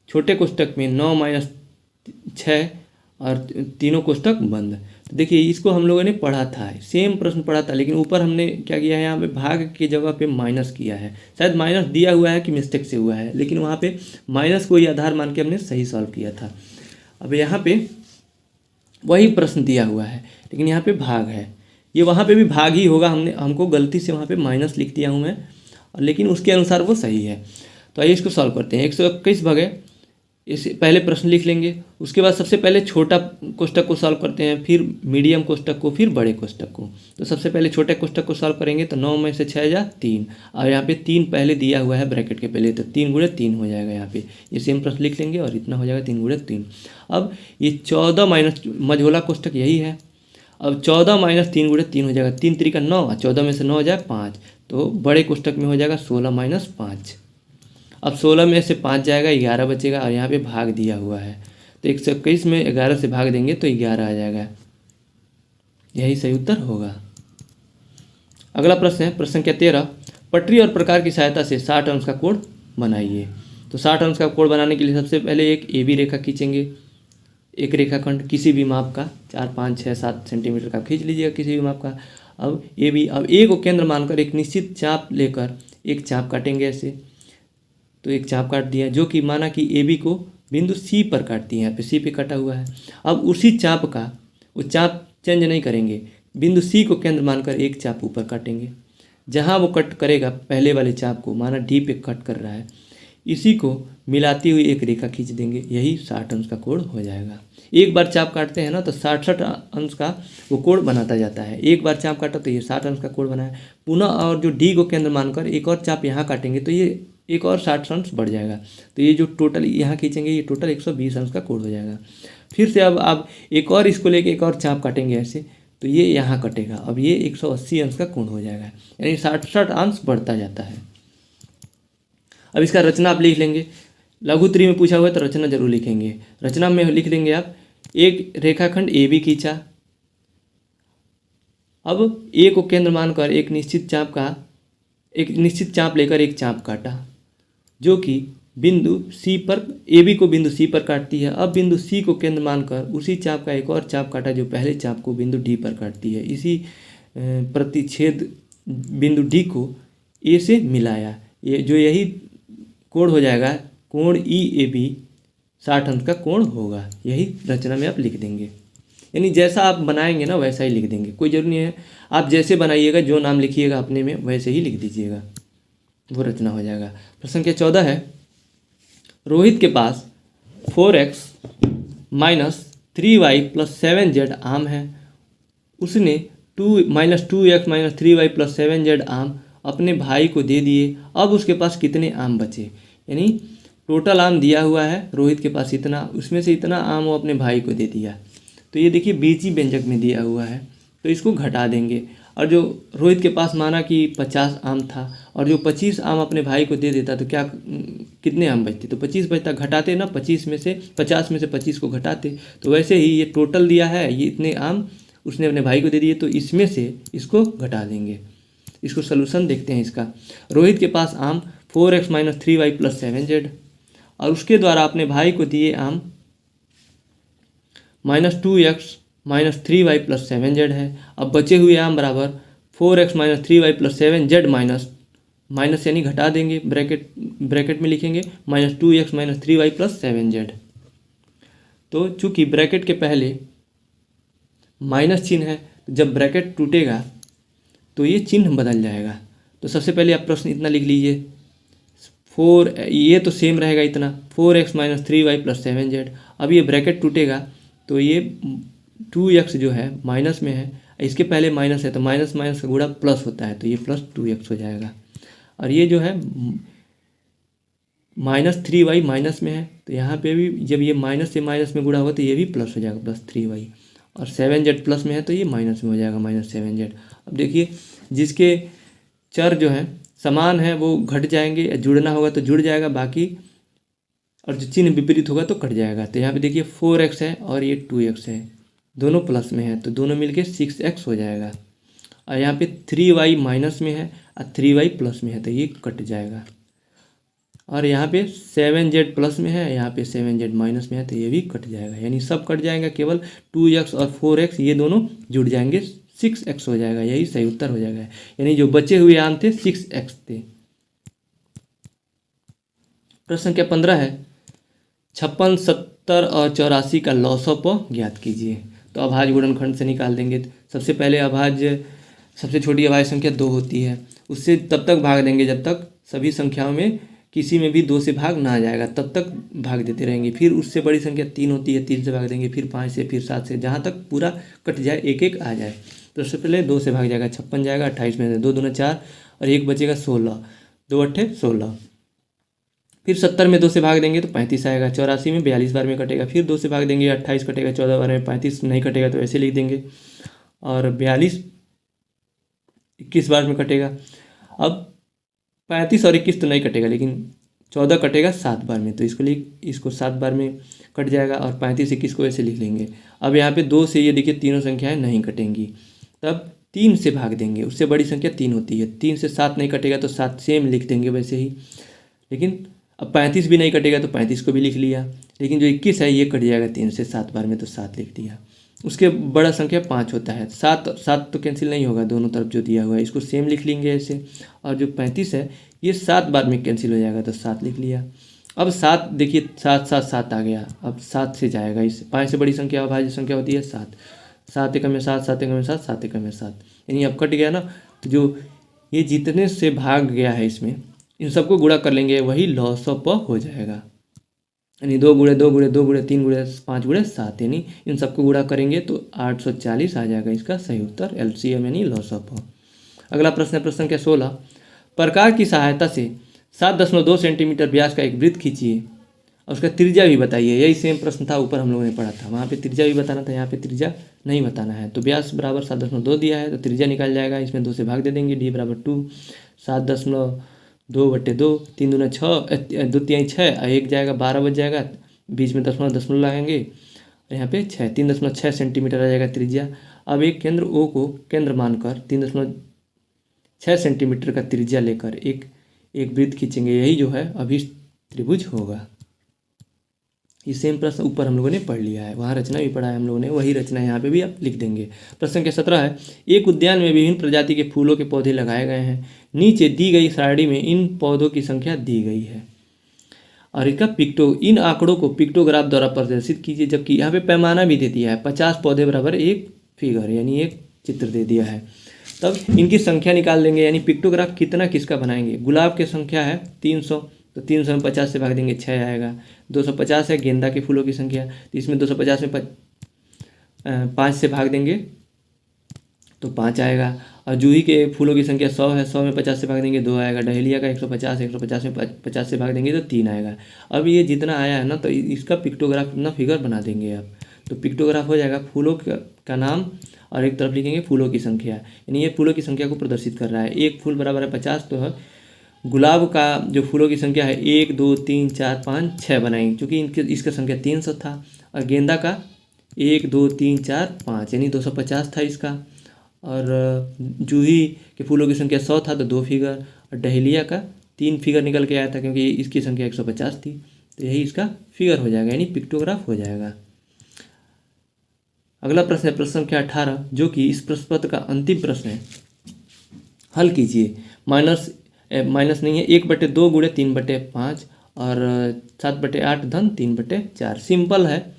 छोटे कोष्ठक में 9 - 6 और तीनों कोष्टक बंद। तो देखिए इसको हम लोगों ने पढ़ा था, सेम प्रश्न पढ़ा था, लेकिन ऊपर हमने क्या किया है, यहाँ पे भाग की जगह पे माइनस किया है। शायद माइनस दिया हुआ है कि मिस्टेक से हुआ है, लेकिन वहाँ पे माइनस को ही आधार मान के हमने सही सॉल्व किया था। अब यहाँ पे वही प्रश्न दिया हुआ है, लेकिन यहाँ पे भाग है, ये वहाँ पे भी भाग ही होगा, हमको गलती से वहाँ पे माइनस लिख दिया हूँ मैं, लेकिन उसके अनुसार वो सही है। तो आइए इसको सॉल्व करते हैं। 121 भागे, इसे पहले प्रश्न लिख लेंगे, उसके बाद सबसे पहले छोटा कोष्टक को सॉल्व करते हैं, फिर मीडियम कोष्टक को, फिर बड़े कोष्टक को। तो सबसे पहले छोटे कोष्टक को सॉल्व करेंगे तो 9 में से 6 जा 3, और यहाँ पे 3 पहले दिया हुआ है ब्रैकेट के पहले, तो 3 गुणे 3 हो जाएगा। यहाँ पे ये सेम प्रश्न लिख लेंगे और इतना हो जाएगा 3 गुणे 3। अब ये 14 माइनस मझोला कोष्टक यही है। अब 14 माइनस 3 गुणे 3 हो जाएगा, 3 3 का 9, 14 में से 9 हो जाए 5, तो बड़े कोष्टक में हो जाएगा 16 माइनस 5। अब 16 में से 5 जाएगा, 11 बचेगा, और यहाँ पे भाग दिया हुआ है, तो 121 में 11 से भाग देंगे तो 11 आ जाएगा, यही सही उत्तर होगा। अगला प्रश्न है प्रश्न संख्या 13, पटरी और प्रकार की सहायता से 60 अंश का कोण बनाइए। तो 60 अंश का कोण बनाने के लिए सबसे पहले एक ए बी रेखा खींचेंगे, एक रेखाखंड किसी भी माप का, 4 5 6 7 सेंटीमीटर का खींच लीजिएगा किसी भी माप का। अब ए को केंद्र मानकर एक निश्चित चाप लेकर एक चाप काटेंगे ऐसे, तो एक चाप काट दिया, जो कि माना कि ए बी को बिंदु सी पर काटती है, यहाँ पे सी पे कटा हुआ है। अब उसी चाप का, वो चाप चेंज नहीं करेंगे, बिंदु सी को केंद्र मानकर एक चाप ऊपर काटेंगे, जहाँ वो कट करेगा पहले वाले चाप को, माना डी पे कट कर रहा है, इसी को मिलाती हुई एक रेखा खींच देंगे, यही 60 अंश का कोण हो जाएगा। एक बार चाप काटते हैं ना तो 60 अंश का वो कोण बनाता जाता है, एक बार चाप काटा तो ये 60 अंश का कोण बना है। पुनः और जो डी को केंद्र मानकर एक और चाप यहाँ काटेंगे तो ये एक और 60 अंश बढ़ जाएगा, तो ये जो टोटल यहाँ खींचेंगे ये टोटल 120 अंश का कोण हो जाएगा। फिर से अब आप एक और इसको लेके एक और चाप काटेंगे ऐसे, तो ये यहाँ कटेगा, अब ये 180 अंश का कोण हो जाएगा, यानी 60 अंश बढ़ता जाता है। अब इसका रचना आप लिख लेंगे, लघु त्रि में पूछा हुआ है तो रचना जरूर लिखेंगे। रचना में लिख देंगे आप, एक रेखाखंड ए बी खींचा, अब ए को केंद्र मानकर एक निश्चित चाप लेकर एक चाप काटा, जो कि बिंदु सी पर, ए बी को बिंदु सी पर काटती है। अब बिंदु सी को केंद्र मानकर उसी चाप का एक और चाप काटा, जो पहले चाप को बिंदु डी पर काटती है। इसी प्रतिच्छेद बिंदु डी को ए से मिलाया, ये जो यही कोण हो जाएगा, कोण ई ए बी 60 अंश का कोण होगा, यही रचना में आप लिख देंगे। यानी जैसा आप बनाएंगे ना वैसा ही लिख देंगे, कोई जरूरी नहीं है आप जैसे बनाइएगा, जो नाम लिखिएगा अपने में वैसे ही लिख दीजिएगा, वो रचना हो जाएगा। प्रश्न संख्या 14 है, रोहित के पास 4x minus 3y plus 7z आम है, उसने 2x minus 3y plus 7z आम अपने भाई को दे दिए, अब उसके पास कितने आम बचे। यानी टोटल आम दिया हुआ है रोहित के पास इतना, उसमें से इतना आम वो अपने भाई को दे दिया, तो ये देखिए बीजी व्यंजक में दिया हुआ है, तो इसको घटा देंगे, और जो रोहित के पास माना कि 50 आम था, और जो 25 आम अपने भाई को दे देता तो क्या कितने आम बचते, तो 25 बचता, घटाते ना, 50 में से 25 को घटाते, तो वैसे ही ये टोटल दिया है, ये इतने आम उसने अपने भाई को दे दिए, तो इसमें से इसको घटा देंगे। इसको सलूशन देखते हैं इसका। रोहित के पास आम 4x minus 3y plus 7z, और उसके द्वारा अपने भाई को दिए आम -2x minus 3y plus 7z है। अब बचे हुए आम बराबर 4x minus 3y plus 7z minus यानी घटा देंगे, ब्रैकेट में लिखेंगे -2x minus 3y plus 7z। तो चूंकि ब्रैकेट के पहले माइनस चिन्ह है, जब ब्रैकेट टूटेगा तो ये चिन्ह बदल जाएगा। तो सबसे पहले आप प्रश्न इतना लिख लीजिए, 4, ये तो सेम रहेगा इतना, 4x minus 3y plus 7z। अब ये ब्रैकेट टूटेगा तो ये 2x जो है माइनस में है, इसके पहले माइनस है, तो माइनस माइनस का गुणा प्लस होता है, तो ये प्लस 2x हो जाएगा। और ये जो है -3y माइनस में है, तो यहाँ पे भी जब ये माइनस से माइनस में गुणा होगा तो ये भी प्लस हो जाएगा, +3y। और 7z प्लस में है तो ये माइनस में हो जाएगा, -7z। अब देखिए जिसके चर जो हैं समान है वो घट जाएंगे, जुड़ना होगा तो जुड़ जाएगा बाकी, और जो चिन्ह विपरीत होगा तो कट जाएगा। तो यहाँ पे देखिए 4x है और ये 2x है, दोनों प्लस में है, तो दोनों मिलके 6x हो जाएगा। और यहाँ पे 3y माइनस में है और 3y प्लस में है, तो ये कट जाएगा। और यहाँ पे 7z प्लस में है, यहाँ पे 7z माइनस में है, तो ये भी कट जाएगा, यानी सब कट जाएगा, केवल 2x और 4x ये दोनों जुड़ जाएंगे, 6x हो जाएगा, यही सही उत्तर हो जाएगा। यानी जो बचे हुए आम थे 6x थे। प्रश्न संख्या 15 है 56, 70 और 84 का लॉसअप ज्ञात कीजिए। तो अभाज्य गुणनखंड से निकाल देंगे। सबसे पहले अभाज्य सबसे छोटी अभाज्य संख्या 2 होती है, उससे तब तक भाग देंगे जब तक सभी संख्याओं में किसी में भी 2 से भाग ना आ जाएगा, तब तक भाग देते रहेंगे। फिर उससे बड़ी संख्या 3 होती है, 3 से भाग देंगे, फिर 5 से, फिर 7 से, जहाँ तक पूरा कट जाए, एक एक आ जाए। तो सबसे पहले 2 से भाग जाएगा, 56 जाएगा, 28 में से 2 दूना 4 और 1 बचेगा 16, 2 अट्ठे 16। फिर 70 में 2 से भाग देंगे तो 35 आएगा, 84 में 42 बार में कटेगा, फिर 2 से भाग देंगे 28 कटेगा, 14 बार में 35 नहीं कटेगा तो ऐसे लिख देंगे, और 42 21 बार में कटेगा। अब 35 और 21 तो नहीं कटेगा, लेकिन 14 कटेगा 7 बार में, तो इसको 7 बार में कट जाएगा, और 35 21 को ऐसे लिख लेंगे। अब यहाँ पे 2 से ये देखिए तीनों संख्याएं नहीं कटेंगी, तब 3 से भाग देंगे, उससे बड़ी संख्या 3 होती है, 3 से 7 नहीं कटेगा तो 7 सेम लिख देंगे वैसे ही। लेकिन अब 35 भी नहीं कटेगा तो 35 को भी लिख लिया, लेकिन जो 21 है ये कट जाएगा 3 से 7 बार में, तो 7 लिख दिया। उसके बड़ा संख्या 5 होता है, 7 तो कैंसिल नहीं होगा, दोनों तरफ जो दिया हुआ है इसको सेम लिख लेंगे ऐसे, और जो 35 है ये 7 बार में कैंसिल हो जाएगा, तो 7 लिख लिया। अब 7 देखिए 7 7 7 आ गया, अब 7 से जाएगा, इस 5 से बड़ी संख्या अभाज्य संख्या होती है 7, 7 एकम में 7, 7 एकम में 7, 7 एकम में 7, यानी अब कट गया ना। तो जो ये जितने से भाग गया है इसमें, इन सबको गुणा कर लेंगे, वही लॉसअप हो जाएगा, यानी 2 गुणे 2 गुणे 2 गुणे 3 गुणे 5 गुणे 7, यानी इन सबको गुणा करेंगे तो 840 आ जाएगा इसका सही उत्तर, एलसीएम यानी लॉसअप हो। अगला प्रश्न है प्रश्न संख्या 16, प्रकार की सहायता से 7.2 सेंटीमीटर व्यास का एक वृत्त खींचिए और उसका त्रिज्या भी बताइए। यही सेम प्रश्न था, ऊपर हम लोगों ने पढ़ा था, वहाँ पे त्रिज्या भी बताना था, यहाँ पे त्रिज्या नहीं बताना है। तो व्यास बराबर 7.2 दिया है तो त्रिज्या निकल जाएगा, इसमें 2 से भाग दे देंगे, डी बराबर 2, 7.2/2, 3 दूना 6, 2 तिहाई 6, 1 जाएगा 12 बच जाएगा, बीच में दशमलव लगाएंगे, और यहाँ पे 3.6 सेंटीमीटर आ जाएगा त्रिज्या। अब एक केंद्र ओ को केंद्र मानकर 3.6 सेंटीमीटर का त्रिज्या लेकर एक वृत्त खींचेंगे, यही जो है अभिष्ट त्रिभुज होगा। ये सेम प्रश्न ऊपर हम लोगों ने पढ़ लिया है, वहाँ रचना भी पढ़ा है हम लोगों ने, वही रचना यहाँ पे भी आप लिख देंगे। प्रश्न संख्या 17 है एक उद्यान में विभिन्न प्रजाति के फूलों के पौधे लगाए गए हैं, नीचे दी गई सारणी में इन पौधों की संख्या दी गई है, और इसका इन आंकड़ों को पिक्टोग्राफ द्वारा प्रदर्शित कीजिए। जबकि यहाँ पे पैमाना भी दे दिया है, 50 पौधे बराबर एक फिगर, यानी एक चित्र दे दिया है। तब इनकी संख्या निकाल देंगे, यानी पिक्टोग्राफ कितना किसका बनाएंगे। गुलाब की संख्या है 300, तो 300 में 50 से भाग देंगे 6 आएगा। 250 है गेंदा के फूलों की संख्या, तो इसमें 250 में 5 से भाग देंगे तो 5 आएगा। और जूही के फूलों की संख्या 100 है, 100 में 50 से भाग देंगे 2 आएगा। डहेलिया का 150 है, 150 में 50 से भाग देंगे तो 3 आएगा। अब ये जितना आया है ना, तो इसका पिक्टोग्राफ अपना फिगर बना देंगे आप, तो पिक्टोग्राफ हो जाएगा फूलों का नाम और एक तरफ लिखेंगे फूलों की संख्या, यानी ये फूलों की संख्या को प्रदर्शित कर रहा है। एक फूल बराबर है 50, तो है गुलाब का जो फूलों की संख्या है 1 2 3 4 5 6 बनाएंगे, क्योंकि इसका संख्या 300 था। और गेंदा का 1 2 3 4 5, यानी 250 था इसका। और जूही के फूलों की संख्या 100 था, तो 2 फिगर। और डहेलिया का 3 फिगर निकल के आया था, क्योंकि इसकी संख्या 150 थी, तो यही इसका फिगर हो जाएगा, यानी पिक्टोग्राफ हो जाएगा। अगला प्रश्न है प्रश्न संख्या 18, जो कि इस प्रश्न पत्र का अंतिम प्रश्न है। हल कीजिए। माइनस नहीं है, 1/2 गुणे 3/5 और 7/8 धन 3/4। सिंपल है,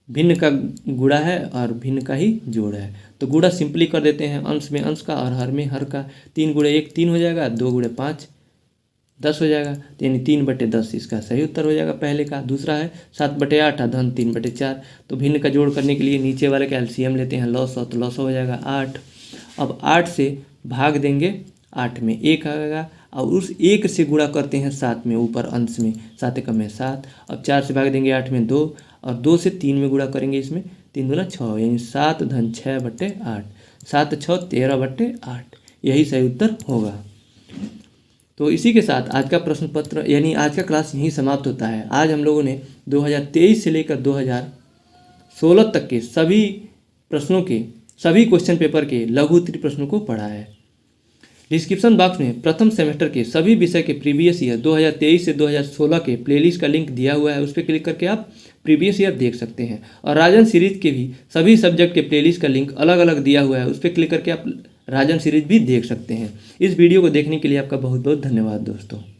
भिन्न का गुणा है और भिन्न का ही जोड़ है, तो गुणा सिंपली कर देते हैं, अंश में अंश का और हर में हर का। 3 गुणे 1 3 हो जाएगा, 2 गुणे 5 10 हो जाएगा, यानी 3/10 इसका सही उत्तर हो जाएगा पहले का। दूसरा है 7/8 धन 3/4, तो भिन्न का जोड़ करने के लिए नीचे वाले का एलसीएम लेते हैं, लॉस तो लॉस हो जाएगा 8। अब 8 से भाग देंगे, 8 में 1 आएगा, और उस 1 से गुणा करते हैं 7 में, ऊपर अंश में 7 एकम में 7। अब 4 से भाग देंगे 8 में 2, और 2 से 3 में गुणा करेंगे, इसमें 3 दूना 6, यानी 7 धन 6/8, 7 6 13/8, यही सही उत्तर होगा। तो इसी के साथ आज का प्रश्न पत्र यानी आज का क्लास यहीं समाप्त होता है। आज हम लोगों ने 2023 से लेकर 2016 तक के सभी प्रश्नों के सभी क्वेश्चन पेपर के लघु उत्तरीय प्रश्नों को पढ़ा है। डिस्क्रिप्शन बॉक्स में प्रथम सेमेस्टर के सभी विषय के प्रीवियस ईयर 2023 से 2016 के प्लेलिस्ट का लिंक दिया हुआ है, उस पर क्लिक करके आप प्रीवियस ईयर देख सकते हैं। और राजन सीरीज के भी सभी सब्जेक्ट के प्लेलिस्ट का लिंक अलग अलग दिया हुआ है, उस पर क्लिक करके आप राजन सीरीज भी देख सकते हैं। इस वीडियो को देखने के लिए आपका बहुत बहुत धन्यवाद दोस्तों।